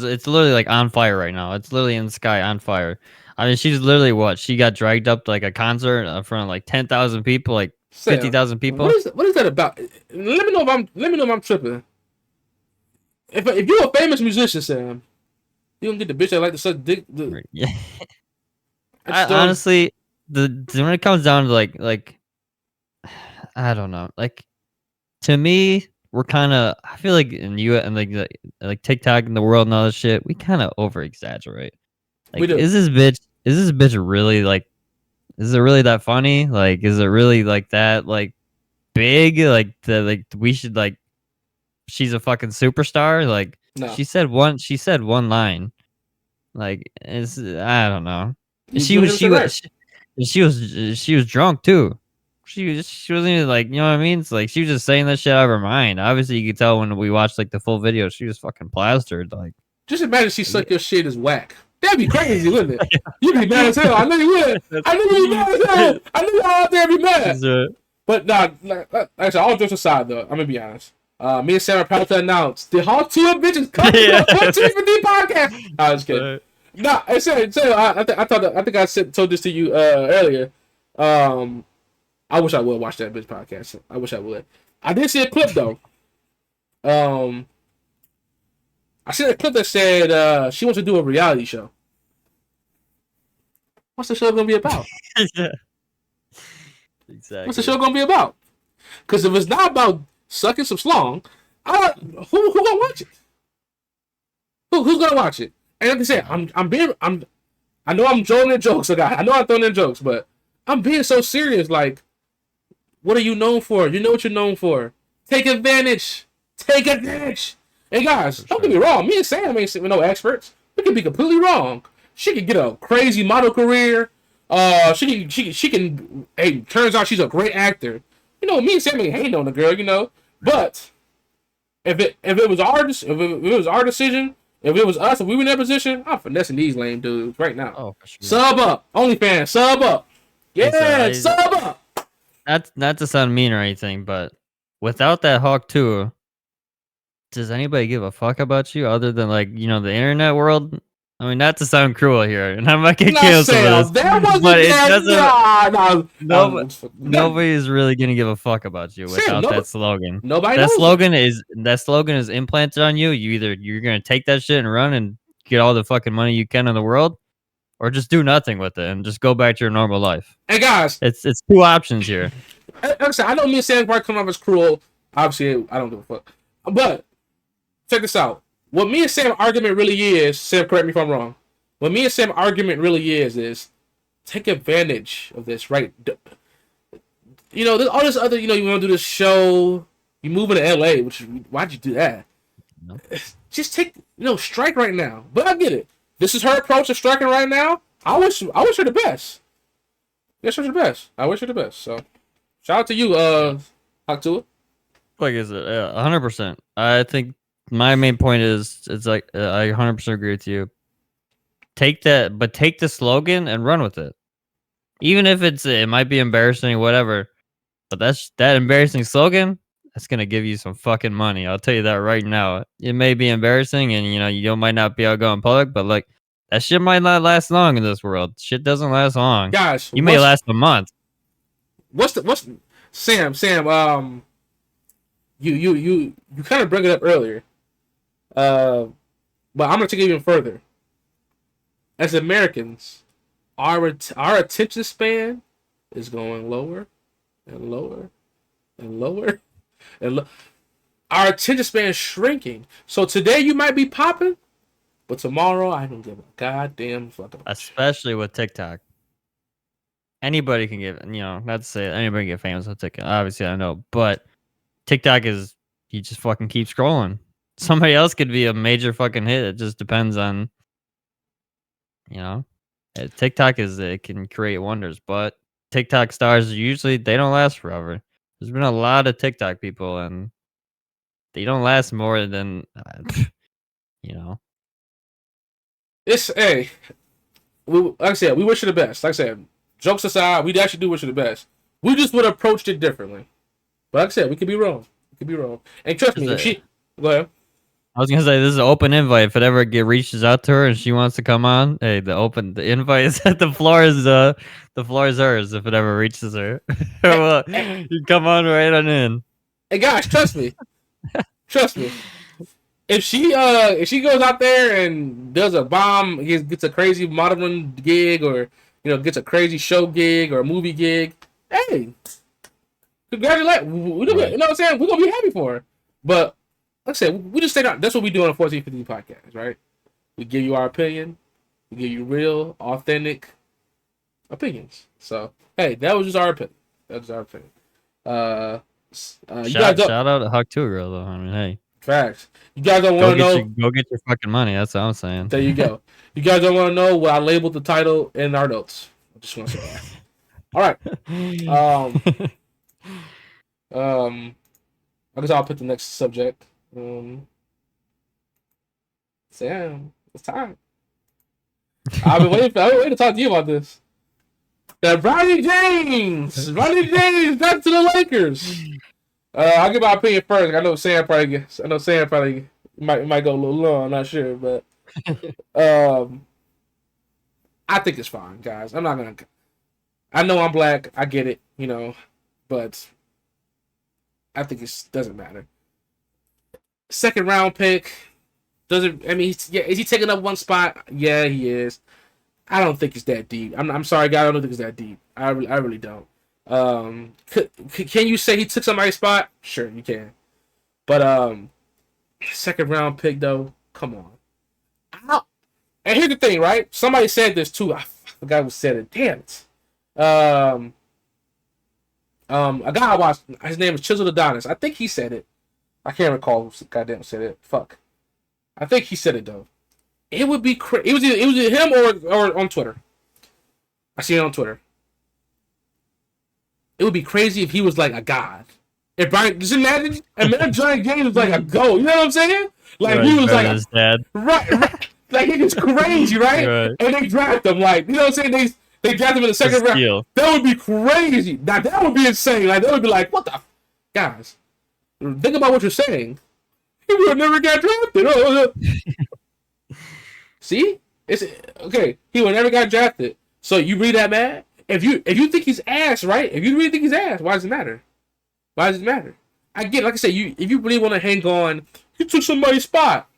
It's literally like on fire right now. It's literally in the sky on fire. I mean, she's literally what? She got dragged up to like a concert in front of like 10,000 people, like 50,000 people. What is that about? Let me know if I'm tripping. If you're a famous musician, Sam, you don't get the bitch that like to suck dick. Yeah. Honestly, when it comes down to like I don't know. Like to me, we're kind of. I feel like in you and like TikTok and the world and all this shit, we kind of over exaggerate. We Like, do. is this bitch really like? Is it really that funny? Like, is it really like that? Like big? Like we should like. She's a fucking superstar. Like No, She said one line. Like it's. I don't know. you 100% right. She was drunk too. She wasn't even like, you know what I mean? It's like she was just saying that shit out of her mind. Obviously, you could tell when we watched like the full video, she was fucking plastered. Like, Just imagine she sucked your shit as whack. That'd be crazy, wouldn't it? You'd be mad as hell. I know you would. I know you'd be mad as hell. I know y'all out there be mad. But nah, like I said, all jokes aside though, I'm gonna be honest. Me and Sarah are proud to announce the Hawk Tuah bitches coming to the 14 for D podcast. I was kidding. Nah, I think I told this to you earlier. I wish I would watch that bitch podcast. I wish I would. I did see a clip though. I seen a clip that said she wants to do a reality show. What's the show gonna be about? Yeah. Exactly. What's the show gonna be about? Because if it's not about sucking some slong, who gonna watch it? Who's gonna watch it? And like I said, I know I'm throwing in jokes, I know I'm throwing in jokes, but I'm being so serious. Like, what are you known for? You know what you're known for. Take advantage. Take advantage. And guys, don't get me wrong. Me and Sam ain't no experts. We could be completely wrong. She could get a crazy model career. She can. Hey, turns out she's a great actor. You know, me and Sam ain't hating on the girl. You know, but if it was our decision, if it was us, if we were in that position, I'm finessing these lame dudes right now. Oh, for sure. Sub up, OnlyFans, sub up. Yeah, sub up. Not to sound mean or anything, but without that Hawk Tuah, does anybody give a fuck about you other than like, you know, the internet world? I mean, not to sound cruel here, and I might get canceled for this, but it doesn't. Nobody's really gonna give a fuck about you without that slogan. That slogan is implanted on you. You're gonna take that shit and run and get all the fucking money you can in the world, or just do nothing with it and just go back to your normal life. Hey guys, it's two options here. Like I said, I know me and Sam probably come off as cruel. Obviously, I don't give a fuck. But check this out. What me and Sam argument really is, Sam, correct me if I'm wrong. What me and Sam argument really is take advantage of this, right? You know, all this other, you know, you want to do this show, you move into LA, why'd you do that? No. Just take, strike right now. But I get it. This is her approach to striking right now. I wish her the best. Yes, her the best. I wish her the best. So, shout out to you, Hawk Tuah. Like I said, 100%. I think my main point is, it's like, I 100% agree with you. Take the slogan and run with it. Even if it might be embarrassing, whatever. But that embarrassing slogan, that's gonna give you some fucking money. I'll tell you that right now. It may be embarrassing, and you might not be able to go in public, but like that shit might not last long in this world. Shit doesn't last long. Guys, you may last a month. What's Sam? You kind of bring it up earlier. But I'm gonna take it even further. As Americans, our attention span is going lower and lower and lower and our attention span is shrinking. So today you might be popping, but tomorrow I don't give a goddamn fuck about. Especially with TikTok. Anybody can get, not to say anybody can get famous on TikTok. Obviously, I know, but TikTok is, you just fucking keep scrolling. Somebody else could be a major fucking hit. It just depends on, TikTok it can create wonders, but TikTok stars usually, they don't last forever. There's been a lot of TikTok people, and they don't last more than, It's like I said, we wish you the best. Like I said, jokes aside, we actually do wish you the best. We just would have approached it differently. But like I said, we could be wrong. And trust me, go ahead. I was gonna say, this is an open invite. If it ever reaches out to her and she wants to come on, hey, the invite is the floor is hers. If it ever reaches her, well, you come on right on in. Hey guys, trust me. If she goes out there and does a bomb, gets a crazy modeling gig, or gets a crazy show gig or a movie gig, hey, Congratulations. You know what I'm saying? We're gonna be happy for her. But like I said, we just stay down. That's what we do on the 1450 podcast, right? We give you our opinion. We give you real, authentic opinions. So hey, that was just our opinion. That was our opinion. Shout out to Huck Two Girl though. I mean, hey, facts. You guys don't want to know. Go get your fucking money. That's what I'm saying. There you go. You guys don't want to know what I labeled the title in our notes. I just want to say that. All right. I guess I'll put the next subject. Sam, it's time. I've been waiting to talk to you about this. That Bronny James back to the Lakers. I'll give my opinion first. I know Sam probably might go a little long. I'm not sure, but I think it's fine, guys. I'm not gonna. I know I'm black. I get it, but I think it doesn't matter. Second round pick doesn't. I mean, is he taking up one spot? Yeah, he is. I don't think it's that deep. I'm sorry, guys. I don't think it's that deep. I really don't. Can you say he took somebody's spot? Sure, you can. But second round pick though, come on. And here's the thing, right? Somebody said this too. I forgot who said it. Damn it. A guy I watched. His name is Chisel Adonis. I think he said it. I can't recall who goddamn said it. Fuck. I think he said it though. It would be crazy. It was either him or on Twitter. I see it on Twitter. It would be crazy if he was like a god. If Brian, just imagine Johnny James was like a goat. You know what I'm saying? Like he was like his dad. Right. Like it is crazy, right? And they draft him like, you know what I'm saying? They draft him in the second round. That would be crazy. Now that would be insane. Like that would be like, what the guys? Think about what you're saying. He would have never got drafted. See? It's okay. He would never got drafted. So you really that mad? If you think he's ass, right? If you really think he's ass, why does it matter? Why does it matter? I get, like I said, if you really want to hang on, you took somebody's spot.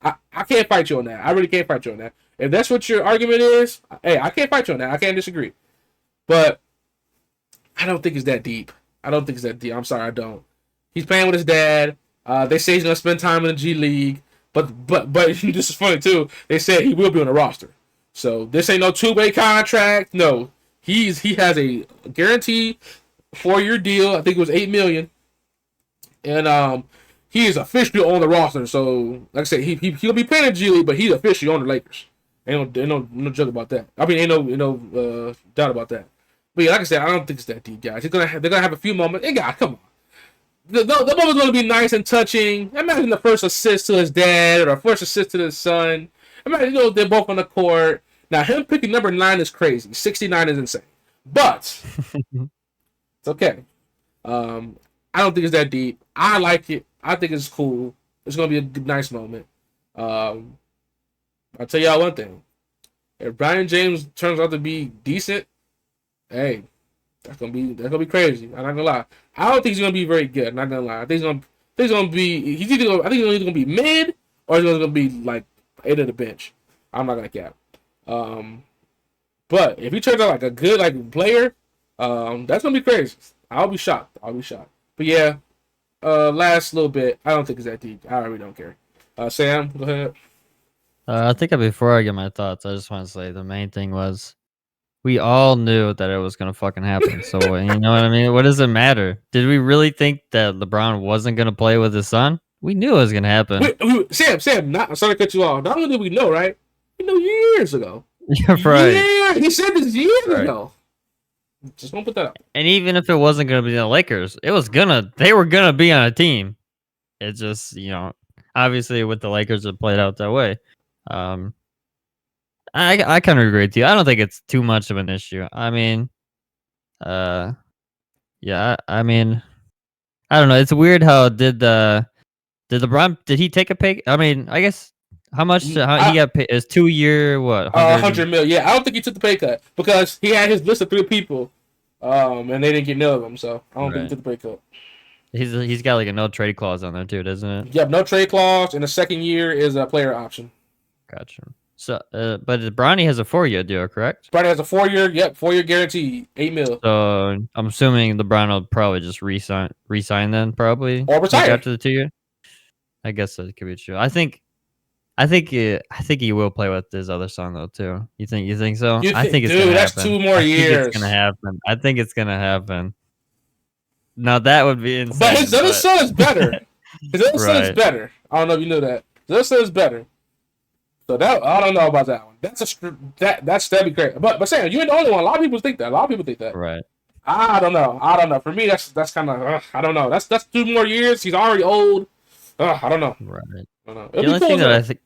I can't fight you on that. I really can't fight you on that. If that's what your argument is, hey, I can't fight you on that. I can't disagree. But I don't think it's that deep. I'm sorry, I don't. He's playing with his dad. They say he's gonna spend time in the G League. But this is funny too. They said he will be on the roster. So this ain't no 2-way contract. No, he has a guaranteed 4-year deal. I think it was $8 million, and he is officially on the roster. So like I said, he'll be playing in G League, but he's officially on the Lakers. Ain't no joke about that. I mean, ain't no doubt about that. But yeah, like I said, I don't think it's that deep, guys. They're gonna have a few moments. Hey, guys, come on. The moment's gonna be nice and touching. Imagine the first assist to his dad or the first assist to his son. Imagine they're both on the court. Now him picking number 9 is crazy. 69 is insane. But it's okay. I don't think it's that deep. I like it. I think it's cool. It's gonna be a nice moment. I'll tell y'all one thing. If Brian James turns out to be decent, hey, that's gonna be crazy. I'm not gonna lie. I don't think he's gonna be very good. I'm not gonna lie. I think he's gonna be. He's either gonna be mid or he's gonna be like 8 of the bench. I'm not gonna cap. But if he turns out like a good player, that's gonna be crazy. I'll be shocked. But yeah, last little bit. I don't think it's that deep. I really don't care. Sam, go ahead. I think before I get my thoughts, I just want to say the main thing was we all knew that it was going to fucking happen. So, you know what I mean? What does it matter? Did we really think that LeBron wasn't going to play with his son? We knew it was going to happen. Sam, I'm sorry to cut you off. Not only did we know, right? We knew years ago. You're right. Yeah, he said this years ago. Just don't put that up. And even if it wasn't going to be the Lakers, they were going to be on a team. It just, obviously with the Lakers, it played out that way. I kind of agree with you. I don't think it's too much of an issue. I mean, yeah. I mean, I don't know. It's weird how did LeBron did he take a pay? I mean, I guess how much he got paid? Is 2-year what? 100 million. Yeah, I don't think he took the pay cut because he had his list of 3 people, and they didn't get none of them. So I don't think he took the pay cut. He's got like a no trade clause on there too, doesn't it? Yep, no trade clause, and the second year is a player option. Gotcha. So, but Bronny has a 4-year deal, correct? Bronny has a 4-year, 4-year guarantee, 8 mil. So I'm assuming LeBron will probably just resign then, probably Or like retire. after the 2 year. I guess that could be true. I think he will play with his other son though too. You think so? You I think, think it's gonna dude, that's happen. 2 more I think it's gonna years. happen. I think it's gonna happen. Now that would be But his insane. other But son is better. His other son is right, better. I don't know if you knew that. His other son is better. So that I don't know about that one. That'd be great. But Sam, you ain't the only one. A lot of people think that. A lot of people think that. right. I don't know. I don't know. For me, that's kind of I don't know. That's 2 more years. He's already old. I don't know. Right. I don't know. The It'll be only cool thing that I though. think,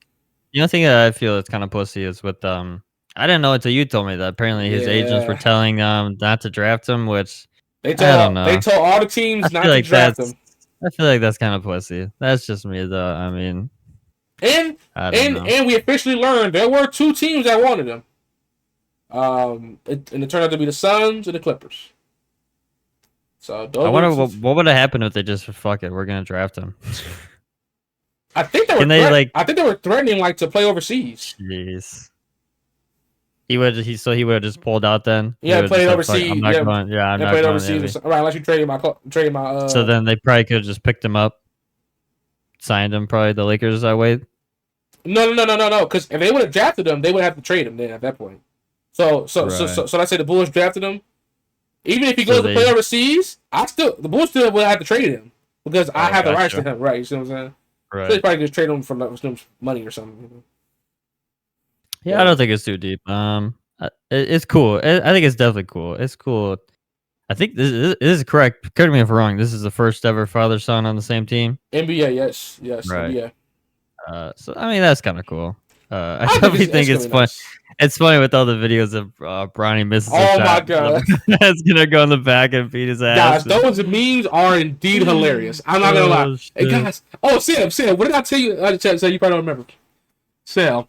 the only thing that I feel is kind of pussy is with I didn't know until you told me that apparently his agents were Yeah. telling not to draft him, which They I don't told they know. told all the I teams feel not to like draft him. that's kind of pussy. That's just me though. I mean, And I don't and know. and we officially learned there were 2 teams that wanted him. And it turned out to be the Suns and the Clippers. So I those were wonder the what would have happened if they just fuck it. We're gonna draft him. I think Can they like? I think they were threatening like to play overseas. Jeez. He would he would have just pulled out then. He Yeah, would just played said, "Fuck, I'm overseas. not Yeah, going. Yeah, I'm and not played going." overseas. Right, unless you trade my. So then they probably could have just picked him up, signed him. Probably the Lakers that way. No. Because if they would have drafted him, they would have to trade him then at that point. Right. So let's say the Bulls drafted him. Even if he So goes to play they. overseas, the Bulls still would have to trade him because I Oh, have the rights to gotcha. him. Right, you see what I'm saying? So they Right. probably just trade him for some money or something. Yeah, I But don't think it's too deep. It's cool. I think it's definitely cool. It's cool. I think this is correct. Correct me if I'm wrong. This is the first ever father son on the same team. NBA, yes, Right. NBA. So I mean that's kind of cool. I I think definitely it's think gonna it's be fun. nice. It's funny with all the videos of Bronny misses a Oh my shot. god, That's gonna go in the back and beat his guys, ass. those memes are indeed hilarious. I'm not gonna lie. Oh Hey shit! guys, oh Sam, what did I tell you? I tell you probably don't remember. Sam,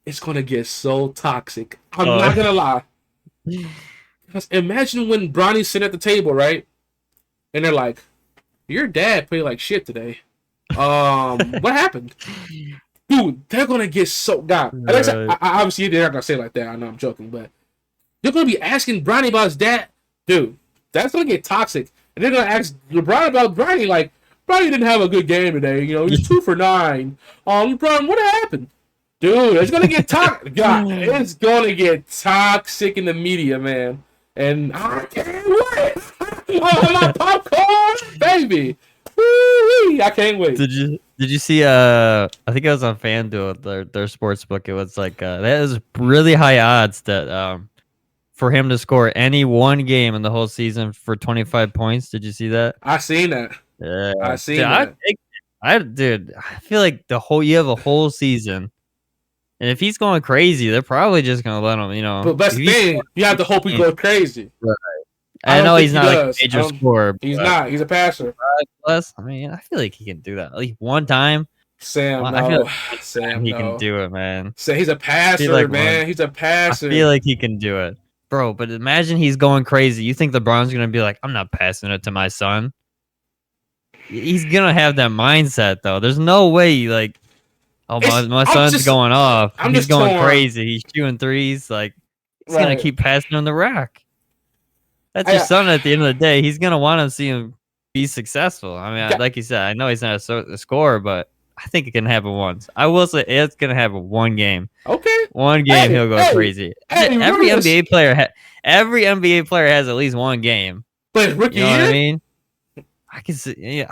it's gonna get so toxic. I'm not gonna lie. Because imagine when Bronny's sitting at the table, right? And they're like, "Your dad played like shit today. What happened?" Dude, they're gonna get so God. And I, said, Right. I obviously they're not gonna say it like that. I know I'm joking, but they're gonna be asking Bronny about his dad. Dude, that's gonna get toxic. And they're gonna ask LeBron about Bronny, like, Bronny didn't have a good game today. You know, he was 2 for 9. LeBron, what happened? Dude, it's gonna get toxic. God, it's gonna get toxic in the media, man. And I can't wait. Oh, my popcorn, baby. Woo-wee. I can't wait. Did you see I think it was on FanDuel, their sports book. It was like that is really high odds that for him to score any one game in the whole season for 25 points. Did you see that? I seen that. Yeah. I Dude, seen that. I feel like you have a whole season. And if he's going crazy, they're probably just gonna let him, But if that's the he's thing. You have to hope he goes crazy. right. I I don't know think he's he not like a does. major scorer, He's but not. He's a passer. plus, I mean, I feel like he can do that. At least one time. Sam, I feel no. like one Sam, time he can no. do it, man. Sam, he's a I feel passer, like one. man. He's a I feel passer. like he can do it, bro. But imagine he's going crazy. You think LeBron's gonna be like, "I'm not passing it to my son." He's gonna have that mindset though. There's no way like, oh my son's going off. I'm He's just going torn. crazy. He's shooting threes. Like he's gonna Right. keep passing him the rock. That's your I, son. At the end of the day, he's gonna want to see him be successful. I mean, yeah, like you said, I know he's not a scorer, but I think it can happen once. I will say it's gonna happen one game. okay. One game Hey, he'll go hey, crazy. hey, Every remember this? NBA player, every NBA player has at least one game. But rookie You know what I year? mean? I can see, yeah,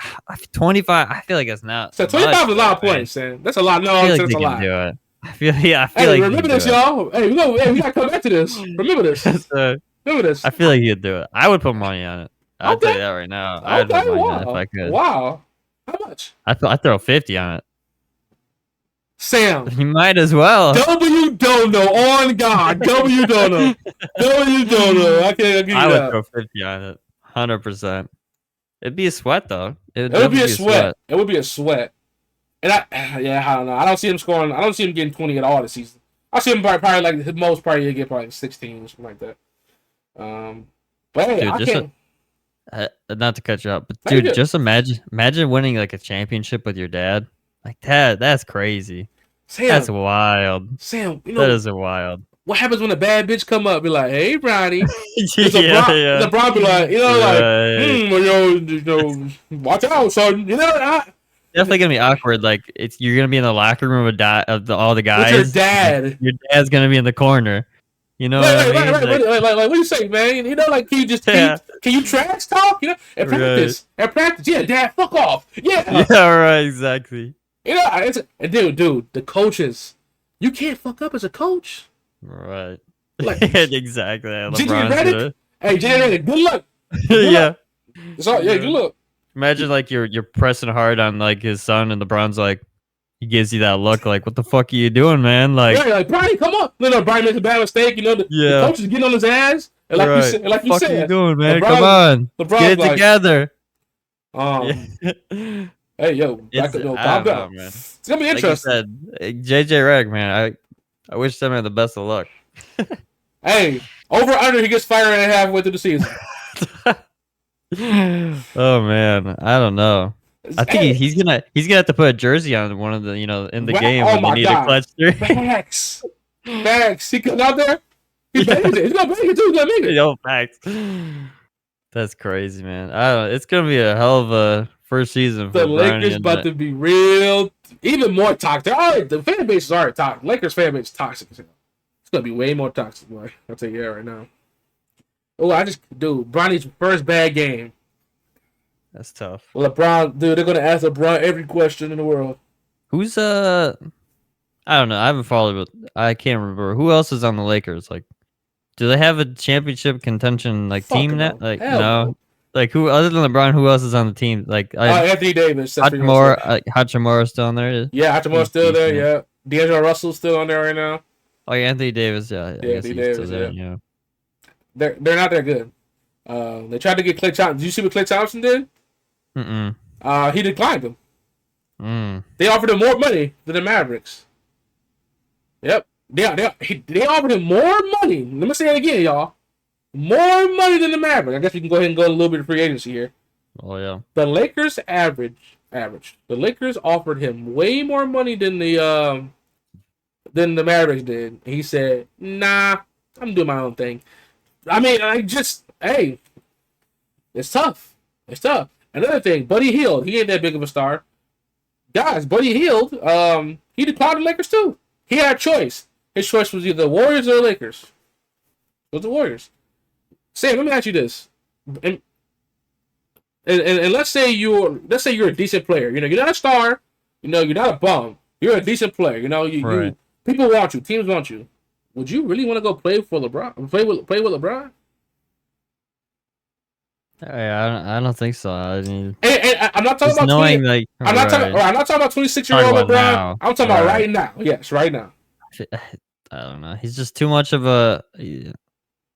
25. I feel like it's not So much, 25 is a lot of though, man. points, Sam. That's a lot. No, I feel like that's they a can lot. do it. I feel Hey, like he remember can this, do it. y'all. Hey, we gotta come back to this. Remember this. So, Remember this. I feel like he'd do it. I would put money on it. I'll tell Okay. you that right now. I'd put Okay. money on it if Wow. I could. Wow. How much? I'd throw 50 on it. Sam. You might as well. W don't know. On God. W don't know. W don't know. I can't give you I would that. throw 50 on it. 100%. It'd be a sweat though. It would It would be definitely a sweat. It would be a sweat. And I don't know. I don't see him scoring. I don't see him getting 20 at all this season. I see him probably like the most probably he'll get probably 16 or something like that. But hey, Dude, I can't. not to cut you off, but No, you dude, good. just imagine winning like a championship with your dad. Like that's crazy. That's Sam, wild. Sam, That is wild. what happens when a bad bitch come up? Be like, hey, Bronny. It's Yeah, yeah. LeBron be like, Right. watch out, son. Definitely gonna be awkward. Like you're gonna be in the locker room of all the With your guys. dad. Your dad's gonna be in the corner. You know what I mean? Like, what do you say, man? Like, can you just Yeah. can you trash talk? Right. At practice, yeah, dad, fuck off, yeah. Yeah, right, exactly. And dude, the coaches, you can't fuck up as a coach. Right. Like, Exactly. JJ LeBron's Redick, hey, JJ Redick, good luck. yeah. It's all, yeah, good luck. Imagine like you're pressing hard on like his son, and LeBron's like, he gives you that look, like, what the fuck are you doing, man? Like, Yeah, like Brian, come on. No, Brian makes a bad mistake. The coach is getting on his ass, and like right. you What the fuck are you said, doing, man? LeBron, Come on, LeBron's get it like, together. Yeah. Hey, yo, calm down. Man. It's gonna be Like interesting. you said, JJ Redick, man, I wish them the best of luck. Hey, over under, he gets fired at halfway through the season. Oh man, I don't know. I think Hey, he's gonna have to put a jersey on one of the in the game oh when my you need God. a clutch three. Facts. He comes out there. He's gonna make it too. He's gonna make it. Yo, facts. That's crazy, man. I don't know. It's gonna be a hell of a first season for The Bronny Lakers about to be real, even more toxic. The fan base is already toxic. Lakers fan base is toxic. It's gonna be way more toxic, boy. I'll tell you that right now. Oh, Bronny's first bad game. That's tough. LeBron, dude, they're gonna ask LeBron every question in the world. Who's I don't know. I haven't followed, but I can't remember who else is on the Lakers. Like, do they have a championship contention team now? Like, no. Like, who other than LeBron? Who else is on the team? Like, Anthony Davis. Hachimura's still on there. Yeah, Hachimura's still there. Yeah, D'Angelo Russell's still on there right now. Oh, yeah, Anthony Davis. Yeah, Anthony Davis. Still there, yeah. They're not that good. They tried to get Klay Thompson. Did you see what Klay Thompson did? He declined them. They offered him more money than the Mavericks. Yep. They offered him more money. Let me say it again, y'all. More money than the Mavericks. I guess we can go ahead and go a little bit of free agency here. Oh yeah. The Lakers average. The Lakers offered him way more money than the Mavericks did. He said, "Nah, I'm doing my own thing." I mean, hey, it's tough. It's tough. Another thing, Buddy Hield, he ain't that big of a star. Guys, Buddy Hield, he declined the Lakers too. He had a choice. His choice was either the Warriors or the Lakers. It was the Warriors. Sam, let me ask you this. And let's say you're a decent player. You're not a star. You're not a bum. You're a decent player. You people want you. Teams want you. Would you really want to go play for LeBron? Play with LeBron? I don't think so. I mean, and I'm not talking about knowing 20, I'm not talking about 26-year-old LeBron. Now. I'm talking about right now. Yes, right now. I don't know. He's just too much of a.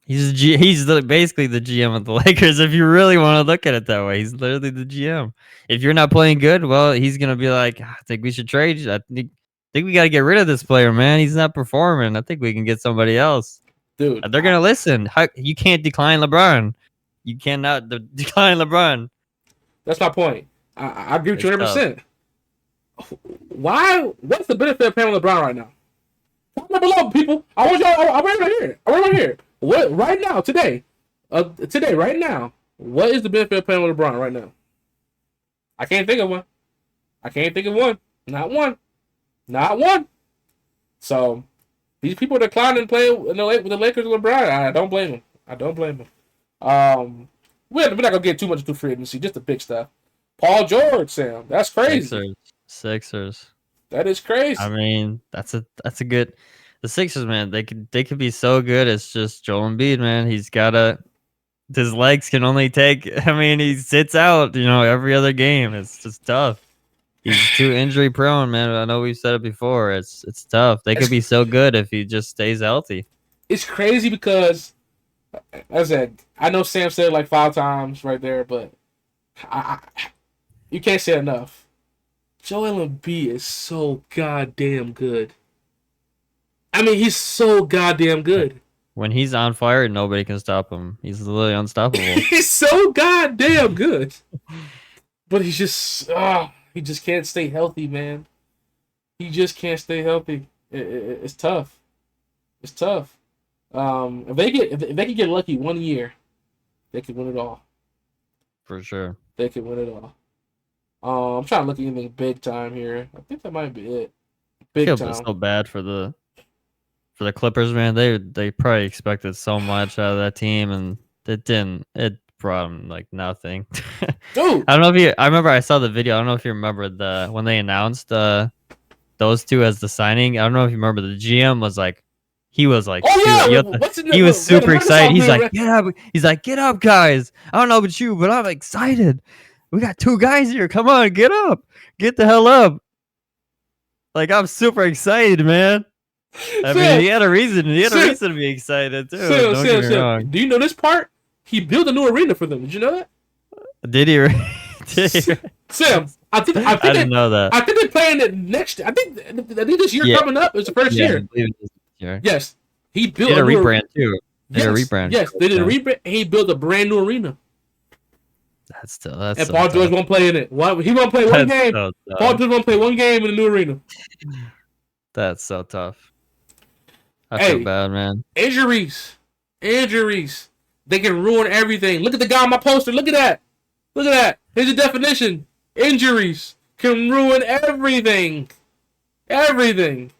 He's basically the GM of the Lakers. If you really want to look at it that way, he's literally the GM. If you're not playing good, well, he's gonna be like, I think we should trade you. I think we got to get rid of this player, man. He's not performing. I think we can get somebody else. Dude, they're gonna listen. You can't decline LeBron. You cannot decline LeBron. That's my point. I agree with you 100%. Why? What's the benefit of playing with LeBron right now? Comment below, people. I want y'all. I'm right here. What right now? Today, right now. What is the benefit of playing with LeBron right now? I can't think of one. Not one. So these people declining playing with the Lakers with LeBron. I don't blame them. We're not gonna get too much into free agency, just the big stuff. Paul George, Sam, that's crazy. Sixers. That is crazy. I mean, that's a good. The Sixers, man, they could be so good. It's just Joel Embiid, man. His legs can only take. I mean, he sits out, every other game. It's just tough. He's too injury prone, man. I know we've said it before. It's tough. They could be so good if he just stays healthy. It's crazy because, as I said, I know Sam said it like 5 times right there, but you can't say enough. Joel Embiid is so goddamn good. I mean, he's so goddamn good. When he's on fire, nobody can stop him. He's literally unstoppable. He's so goddamn good. But he just can't stay healthy, man. He just can't stay healthy. It's tough. It's tough. If they could get lucky 1 year, they could win it all. For sure. They could win it all. I'm trying to look at anything big time here. I think that might be it. Big I feel time. so bad for the Clippers, man. They probably expected so much out of that team, and it didn't. It brought them like nothing. Dude, I don't know if you. I remember I saw the video. I don't know if you remember when they announced those two as the signing. I don't know if you remember. The GM was like, he was like, oh yeah, he was super excited. He's like, get up. He's like, get up, guys. I don't know about you, but I'm excited. We got 2 guys here. Come on, get up. Get the hell up. Like, I'm super excited, man. I mean, he had a reason. He had a reason to be excited too. Don't get me wrong. Do you know this part? He built a new arena for them. Did you know that? Did he? Sam, I didn't know that. I think they're playing it next. I think this year coming up is the first year. Yes, he built a rebrand too. Yes, a rebrand. Yes, they did a rebrand. He built a brand new arena. That's and Paul George won't play in it. He won't play one game. Paul George won't play one game in the new arena. That's so tough. I feel bad, man. Injuries. They can ruin everything. Look at the guy on my poster. Look at that. Here's the definition. Injuries can ruin everything. Everything.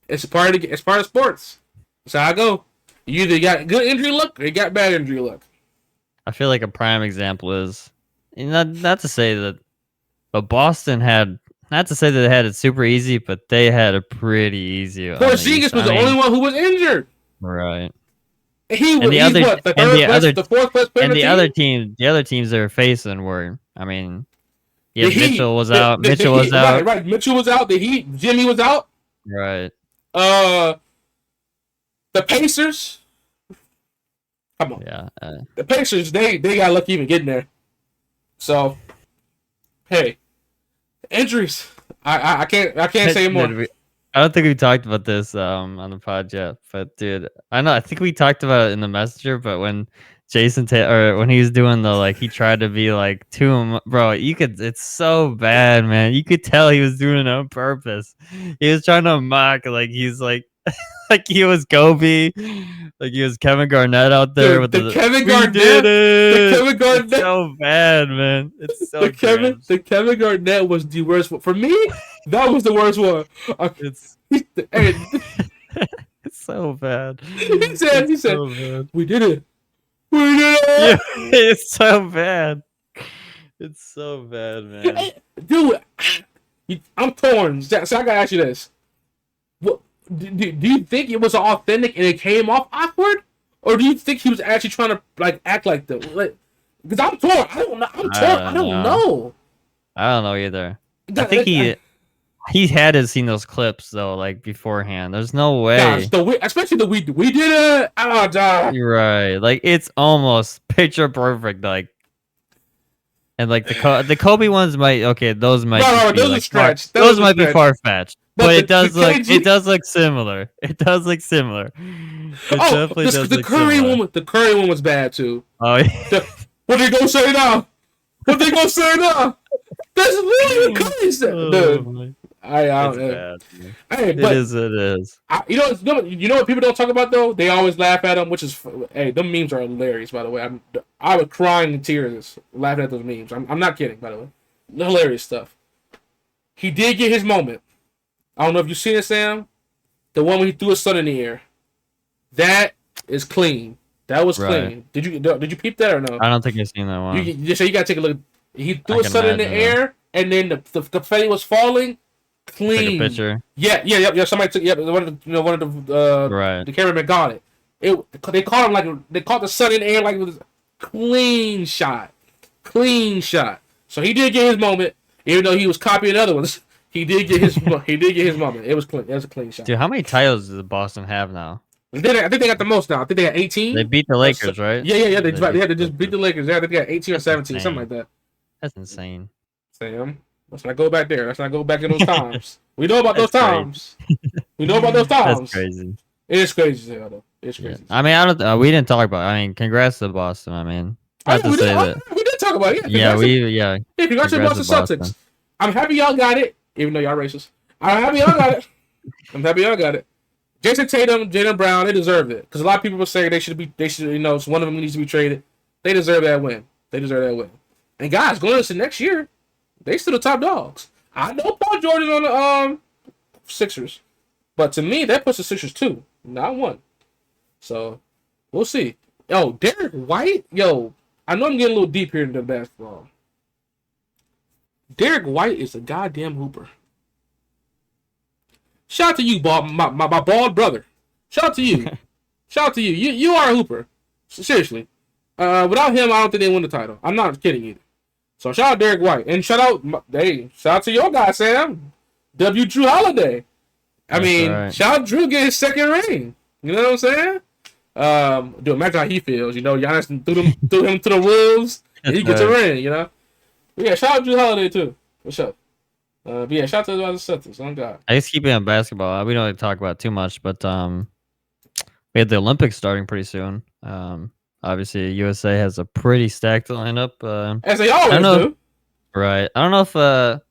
It's part of sports. That's how I go. You either got good injury luck or you got bad injury luck. I feel like a prime example is not to say that, but Boston had. Not to say that they had it super easy, but they had it pretty easy. Porzingis was the only one who was injured. Right. He was the fourth best player. And the other teams they were facing were, I mean, Mitchell was out. Mitchell was out. Right. Mitchell was out. The Heat. Jimmy was out. Right. The Pacers. Come on. Yeah. The Pacers. They got lucky even getting there. So, hey. Injuries. I can't say more. I don't think we talked about this on the pod yet, but dude, I think we talked about it in the messenger. But when when he was doing he tried to be like to him, bro, it's so bad, man. You could tell he was doing it on purpose. He was trying to mock, like he's like like he was Kobe, like he was Kevin Garnett out there. Dude, with the Kevin Garnett. The Kevin Garnett. It's so bad, man. It's so the Kevin Garnett was the worst one. For me, that was the worst one. It's so bad. He said, so bad. We did it. Yeah, it's so bad. It's so bad, man. Dude, I'm torn. So I gotta ask you this. What, do you think it was authentic and it came off awkward? Or do you think he was actually trying to act like them? Because I'm torn. I don't know. I don't know. I don't know either. I think he had seen those clips though, beforehand. There's no way. Gosh, especially we did it. Oh, God. You're right. It's almost picture perfect. And the Kobe ones might those might those are stretched. Those might be far fetched. But it does look similar. It does look similar. The Curry one. The Curry one was bad too. Oh yeah. What they gonna say now? That's literally what Curry said. Dude. I don't know. Hey, but it is. You know what people don't talk about though? They always laugh at them, which is them memes are hilarious. By the way, I was crying in tears laughing at those memes. I'm not kidding. By the way, hilarious stuff. He did get his moment. I don't know if you've seen it, Sam. The one when he threw his son in the air. That is clean. That was clean. Did you peep that or no? I don't think I've seen that one. You gotta take a look. He threw his son in the air, and then the confetti was falling. Clean. Take a picture. Yeah. Somebody took. Yeah, one of the cameramen got it. They caught him they caught the sun in the air it was clean shot. So he did get his moment, even though he was copying other ones. He did get his moment. It was clean. It was a clean shot. Dude, how many titles does Boston have now? I think they got the most now. I think they got 18. They beat the Lakers, right? Yeah. They had to just beat the Lakers. Yeah, I think they got 18 or 17, something like that. That's insane. Sam, let's not go back there. Let's not go back in those times. We know about those times. That's crazy. It is crazy, though. It's crazy. Yeah. I mean, I don't. We didn't talk about it. I mean, congrats to Boston. I mean, we did talk about it. Yeah, congrats to Boston Celtics. I'm happy y'all got it, even though y'all racist. I'm happy y'all got it. I'm happy y'all got it. Jason Tatum, Jaylen Brown, they deserve it because a lot of people were saying they should, one of them needs to be traded. They deserve that win. They deserve that win. And guys, going into next year, they still the top dogs. I know Paul George is on the Sixers, but to me, that puts the Sixers 2, not 1. So we'll see. Yo, Derek White, I know I'm getting a little deep here into basketball. Derek White is a goddamn hooper. Shout out to you, my bald brother. Shout out to you. Shout out to you. You are a hooper. Seriously. Without him, I don't think they win the title. I'm not kidding either. So shout out Derek White. And shout out to your guy, Sam. W. Drew Holiday. I mean, right. Shout out Drew getting his second ring. You know what I'm saying? Dude, imagine how he feels. Giannis threw him to the wolves, and he gets a ring. But yeah, shout out Drew Holiday too. What's up? But yeah, shout out to the Celtics. On God. I guess keeping on basketball, we don't really talk about too much, but we had the Olympics starting pretty soon. Obviously, USA has a pretty stacked lineup. As they always do. Right. I don't know if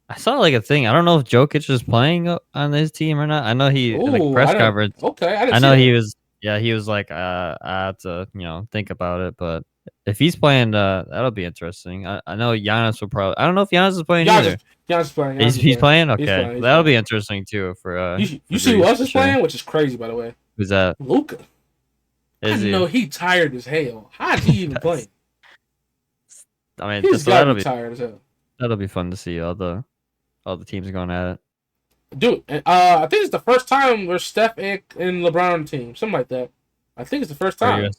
I saw like a thing. I don't know if Jokic is playing on his team or not. I know he in the press conference. Okay, I know he was. Yeah, he was like, I have to, think about it. But if he's playing, that'll be interesting. I know Giannis will probably. I don't know if Giannis is playing either. Giannis is playing. He's playing. Okay, that'll be interesting too. For you see who else is playing, which is crazy, by the way. Who's that? Luka. I didn't know he tired as hell. How did he even play? I mean, he's gotta be tired as hell. That'll be fun to see all the teams going at it. Dude, I think it's the first time where Steph and LeBron team, something like that. I think it's the first time.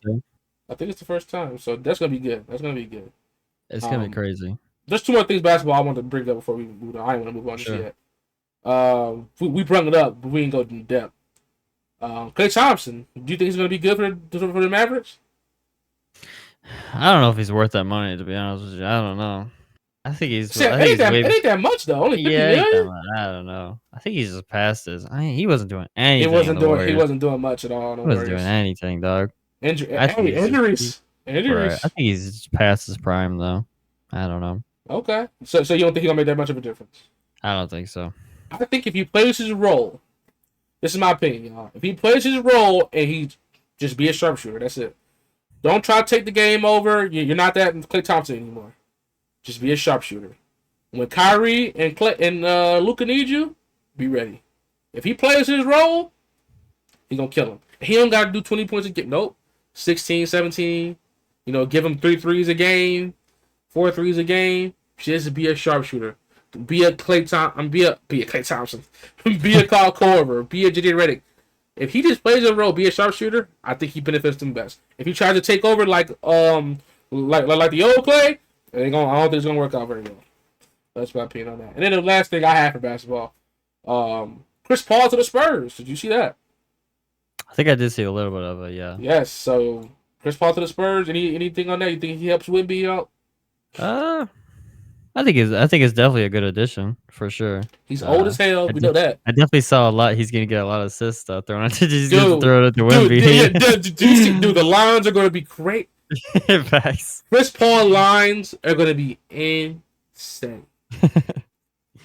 I think it's the first time, so that's gonna be good. It's gonna be crazy. There's 2 more things basketball I want to bring up before we move on. I ain't want to move on just yet. We brought it up, but we didn't go in depth. Klay Thompson, do you think he's gonna be good for the Mavericks? I don't know if he's worth that money, to be honest with you. I don't know. I think he's. It ain't that much though. Only 50 million. I don't know. I think he's just past this. He wasn't doing anything. He wasn't doing much at all. He wasn't doing anything, dog. Injuries. Right. I think he's past his prime though. I don't know. Okay. So you don't think he's gonna make that much of a difference? I don't think so. I think if he plays his role, this is my opinion, y'all. If he plays his role and he just be a sharpshooter, that's it. Don't try to take the game over. You're not that Klay Thompson anymore. Just be a sharpshooter. When Kyrie and Luka need you, be ready. If he plays his role, he's going to kill him. He don't got to do 20 points a game. Nope. 16, 17. Give him 3 threes a game, 4 threes a game. Just be a sharpshooter. Be a Klay Thompson. Be a Klay Thompson. Be a Kyle Korver. Be a JJ Redick. If he just plays a role, be a sharpshooter, I think he benefits them best. If he tries to take over like the old Klay, I don't think it's gonna work out very well. That's my opinion on that. And then the last thing I have for basketball, Chris Paul to the Spurs. Did you see that? I think I did see a little bit of it. Yeah. Yes. So Chris Paul to the Spurs. Anything on that? You think he helps Wemby out? I think it's definitely a good addition for sure. He's old as hell. We know that. I definitely saw a lot. He's gonna get a lot of assists thrown at He's gonna throw it at the Wemby. Dude, the lines are gonna be great. Facts. Chris Paul lines are gonna be insane.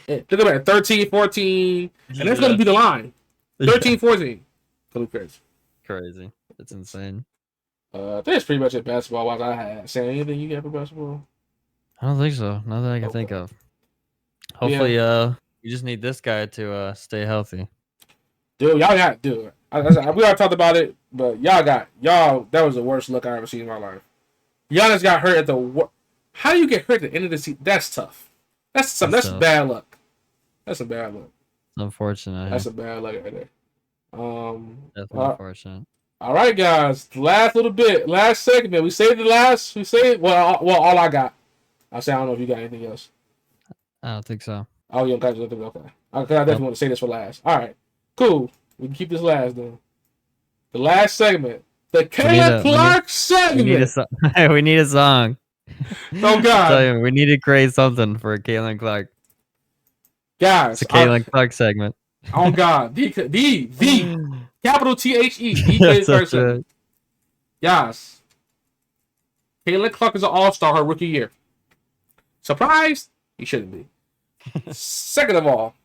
Think about it, 13, 14, and that's gonna be the line. 13, 14. Gonna be crazy. It's insane. That's pretty much it basketball wise I had. Sam, anything you got for basketball? I don't think so. Not that I can think of. Hopefully, we just need this guy to stay healthy. Dude, y'all got we already talked about it, but that was the worst luck I ever seen in my life. Giannis got hurt at the How do you get hurt at the end of the season? That's tough. That's bad luck. That's a bad luck. It's unfortunate. That's a bad luck right there. Definitely unfortunate. All right, guys. Last segment. We saved the last. All I got. I don't know if you got anything else. I don't think so. Oh, you guys, okay. I definitely want to say this for last. All right, cool. We can keep this last then. The last segment, the Caitlin Clark segment. We need a song. Oh God! We need to create something for Caitlin Clark. Guys, it's a Caitlin Clark segment. Oh God, the capital THE, Caitlin Clark segment. Guys, Caitlin Clark is an all-star her rookie year. Surprised? You shouldn't be. Second of all,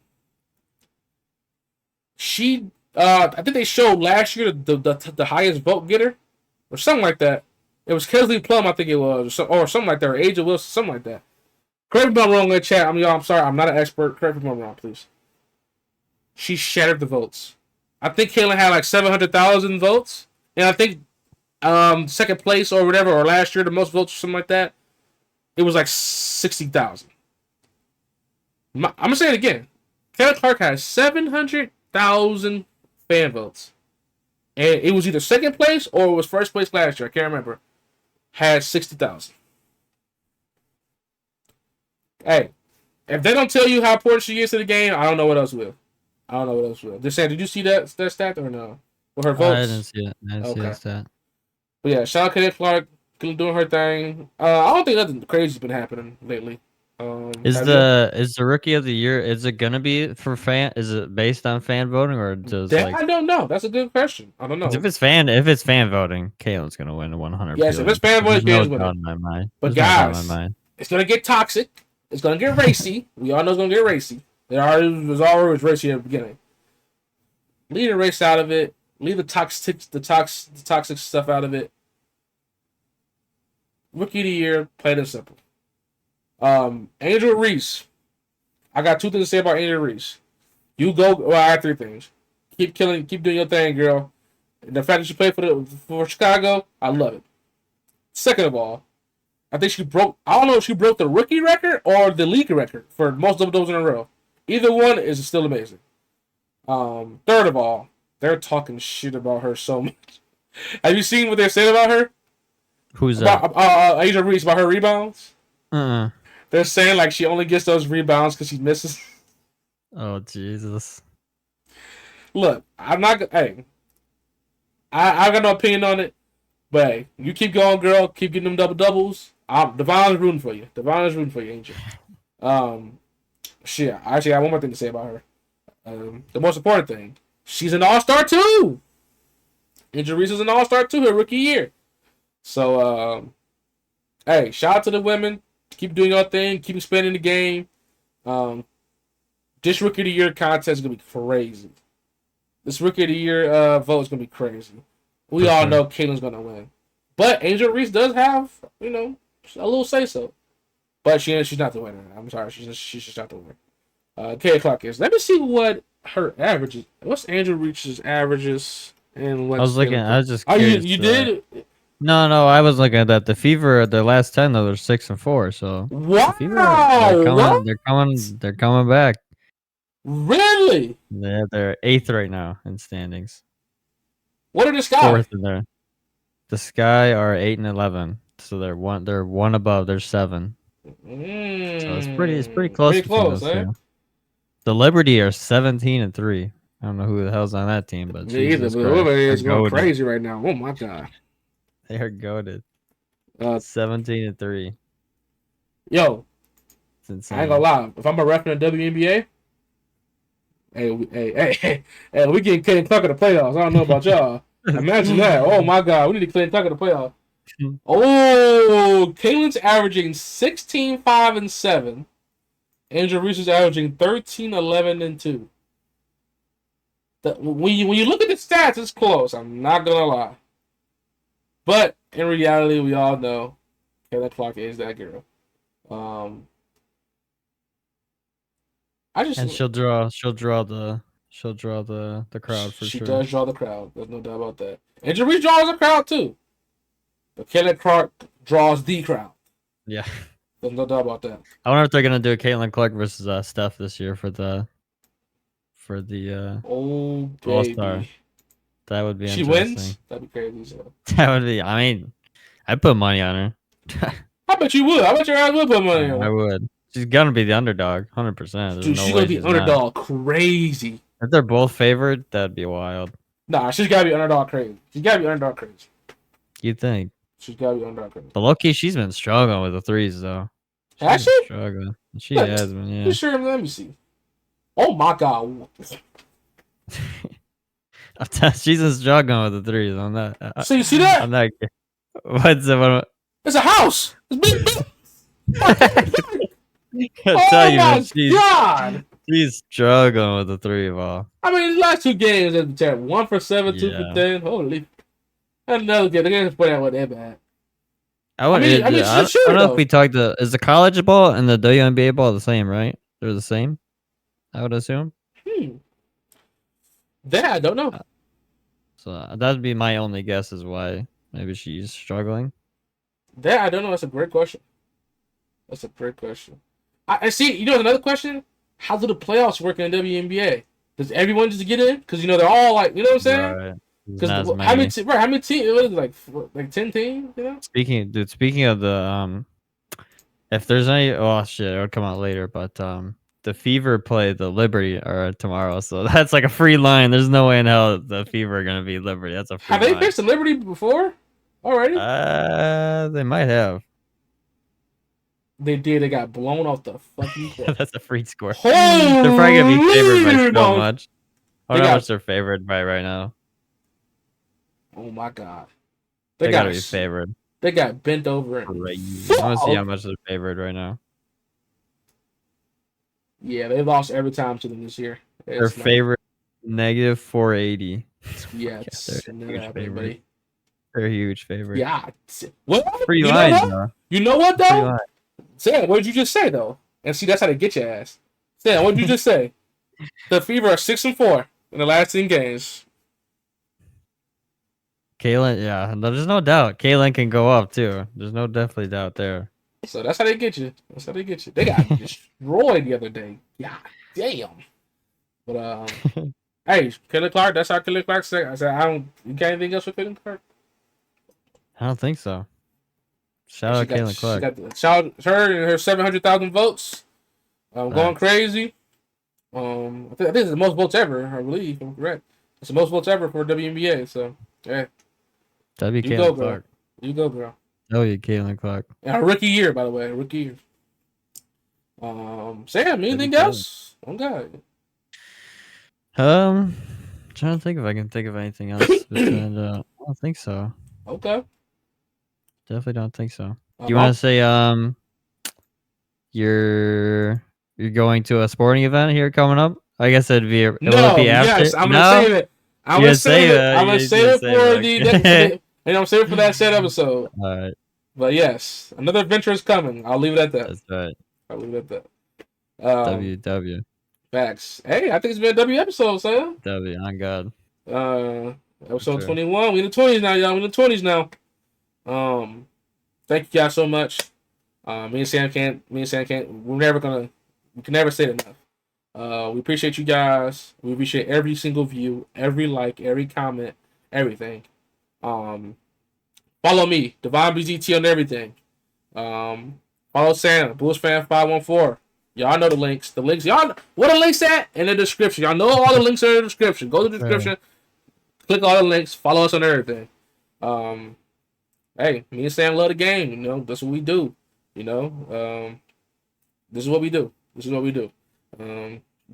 I think they showed last year the highest vote getter or something like that. It was Kesley Plum, I think it was, or something like that, or Aja Wilson, something like that. Correct me if I'm wrong in the chat. I'm sorry, I'm not an expert. Correct me if I'm wrong, please. She shattered the votes. I think Caitlyn had like 700,000 votes, and I think second place or whatever, or last year the most votes or something like that, it was like 60,000. I'm gonna say it again. Caitlyn Clark has 700,000 fan votes, and it was either second place or it was first place last year. I can't remember. Had 60,000. Hey, if they don't tell you how important she is to the game, I don't know what else will. I don't know what else will. Just saying, did you see that stat or no? With her votes? I didn't see it. I didn't see that stat. But yeah, shout out to Clark doing her thing. I don't think nothing crazy's been happening lately. Is the rookie of the year? Is it gonna be for fan? Is it based on fan voting or does that, I don't know. That's a good question. I don't know. If it's fan voting, Caitlin's gonna win 100. Yes, if it's fan voting, Caitlin's winning. In my mind. But guys, it's gonna get toxic. It's gonna get racy. We all know it's gonna get racy. It already was always racy at the beginning. Leave the race out of it. Leave the toxic stuff out of it. Rookie of the year, plain and simple. Angel Reese. I got two things to say about Angel Reese. You go. Well, I have three things. Keep doing your thing, girl. And the fact that she played for Chicago, I love it. Second of all, I think she broke. I don't know if she broke the rookie record or the league record for most double-doubles in a row. Either one is still amazing. Third of all, they're talking shit about her so much. Have you seen what they're saying about her? Who's that? Angel Reese, about her rebounds. They're saying like she only gets those rebounds because she misses. Oh Jesus! Look, I'm not. Hey, I got no opinion on it, but hey, you keep going, girl. Keep getting them double-doubles. Devon is rooting for you. Devon is rooting for you, Angel. Shit. Actually, I have one more thing to say about her. The most important thing, she's an all-star too. Angel Reese is an all-star too, her rookie year. So, hey, shout out to the women. Keep doing your thing. Keep expanding the game. This rookie of the year contest is gonna be crazy. This rookie of the year vote is gonna be crazy. We all know Caitlin's gonna win, but Angel Reese does have a little say so. But she's not the winner. I'm sorry, she's just not the winner. Kay Clark is. Let me see what her averages. What's Angel Reese's averages? And I was looking. I was just. Oh, you did? No. I was looking at that. The Fever, their last 10 though, they're 6-4. So wow, the Fever, they're coming back. Really? Yeah, they're 8th right now in standings. What are the Sky? 4th in there. The Sky are 8 and 11. So they're one above. They're 7. So it's pretty close. Pretty close, eh? The Liberty are 17 and 3. I don't know who the hell's on that team, but everybody is going crazy right now. Oh my god, they are goated. 17 and 3. Yo, it's insane. I ain't gonna lie. If I'm a ref in the WNBA, hey, we getting Caitlin Clark in the playoffs. I don't know about y'all. Imagine that. Oh my god, we need to Caitlin Clark in the playoffs. Oh, Caitlin's averaging 16, 5, and 7. Angel Reese is averaging 13, 11, and 2. When you look at the stats, it's close. I'm not gonna lie. But in reality, we all know Caitlin Clark is that girl. She'll draw the crowd for sure. She does draw the crowd. There's no doubt about that. Angel Reese draws the crowd too. But Caitlin Clark draws the crowd. Yeah. There's no doubt about that. I wonder if they're gonna do a Caitlin Clark versus Steph this year for the All-Star. That would be she interesting. Wins? That'd be crazy. So. That would be. I mean, I'd put money on her. I bet you would. I bet your ass would put money on her. I would. She's gonna be the underdog, 100%. Dude, she's gonna be underdog crazy. If they're both favored, that'd be wild. Nah, she's gotta be underdog crazy. She's gotta be underdog crazy. You think? She's gotta be underdog crazy. But low-key, she's been struggling with the threes though. Has she? Struggling. She has been. Yeah. Sure. Let me see. Oh my god. She's been struggling with the threes. I'm not. So you see that? I'm not. What's it? It's a house. It's big. I tell you, my god! He's struggling with the 3 ball. I mean, the last 2 games, 1 for 7, 2 for Yeah. 10. Holy. Another game. The games put out what that bad. I Sure don't know if though. we talked is the college ball and the WNBA ball the same, right? They're the same, I would assume. That I don't know. So that'd be my only guess is why maybe she's struggling. That I don't know. That's a great question. That's a great question. I see. You know, another question. How do the playoffs work in the WNBA? Does everyone just get in? Because they're all like, you know what I'm saying? Right. Because Not as how many. many? How many teams? What is it, like 10 teams? You know. Speaking of the if there's any, oh shit, it'll come out later, but the Fever play the Liberty tomorrow, so that's like a free line. There's no way in hell the Fever are gonna beat Liberty. That's a free Have they line. faced the Liberty before? Already? They might have. They did. They got blown off the fucking court. That's a free score. Holy They're probably gonna be favored by so moly. much. I wonder how much they're favored by right now. Oh my god. They gotta be favored. They got bent over. I want to see how much they're favored right now. Yeah, they lost every time to them this year. Their favorite negative 480. Yeah, they're a huge favorite. They're a huge favorite. Yeah. What? Free line, though. You know what though? Sam, what did you just say though? And see, that's how they get your ass. Sam, what did you just say? The Fever are 6-4 in the last 10 games. Kaylin, yeah, there's no doubt. Kaylin can go up too. There's no definitely doubt there. So that's how they get you. That's how they get you. They got destroyed the other day. Yeah, damn. But hey, Killer Clark. That's how Killer Clark said. I said, you got anything else for Killer Clark? I don't think so. Shout out Caitlin Clark. Shout out her and her 700,000 votes. Going crazy. I think it's the most votes ever. I believe, if I'm correct. It's the most votes ever for WNBA. So yeah. W. Caitlin Clark. You go, girl. W. Caitlin Clark. And her rookie year, by the way, rookie year. Sam, anything else? Oh God. Trying to think if I can think of anything else. But, I don't think so. Okay. Definitely don't think so. Do you want to say you're going to a sporting event here coming up? I guess it'd be after. Yes, I'm gonna save it. I'm gonna save it. I'm gonna save it for the and I'm saving it for that said episode. All right. But yes, another adventure is coming. I'll leave it at that. That's right. I'll leave it at that. W. Facts. Hey, I think it's been a W episode, Sam. W. On God. Episode 21. We in the 20s now, y'all. We in the 20s now. Thank you guys so much. Me and Sam can't. We can never say it enough. We appreciate you guys. We appreciate every single view, every like, every comment, everything. Follow me, Devon BZT on everything. Follow Sam, Bulls Fan 514. Y'all know the links. The links, y'all, where the links at? In the description. Y'all know all the links are in the description. Go to the description, click all the links, follow us on everything. Hey, me and Sam love the game. You know, that's what we do. You know, this is what we do.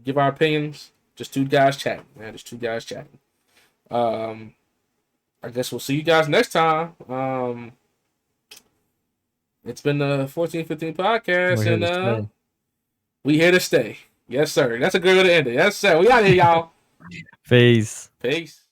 Give our opinions. Just two guys chatting, man. Just two guys chatting. I guess we'll see you guys next time. It's been the 1415 podcast, and we here to stay. Yes, sir. That's a good way to end it. Yes, sir. We out here, y'all. Peace. Peace.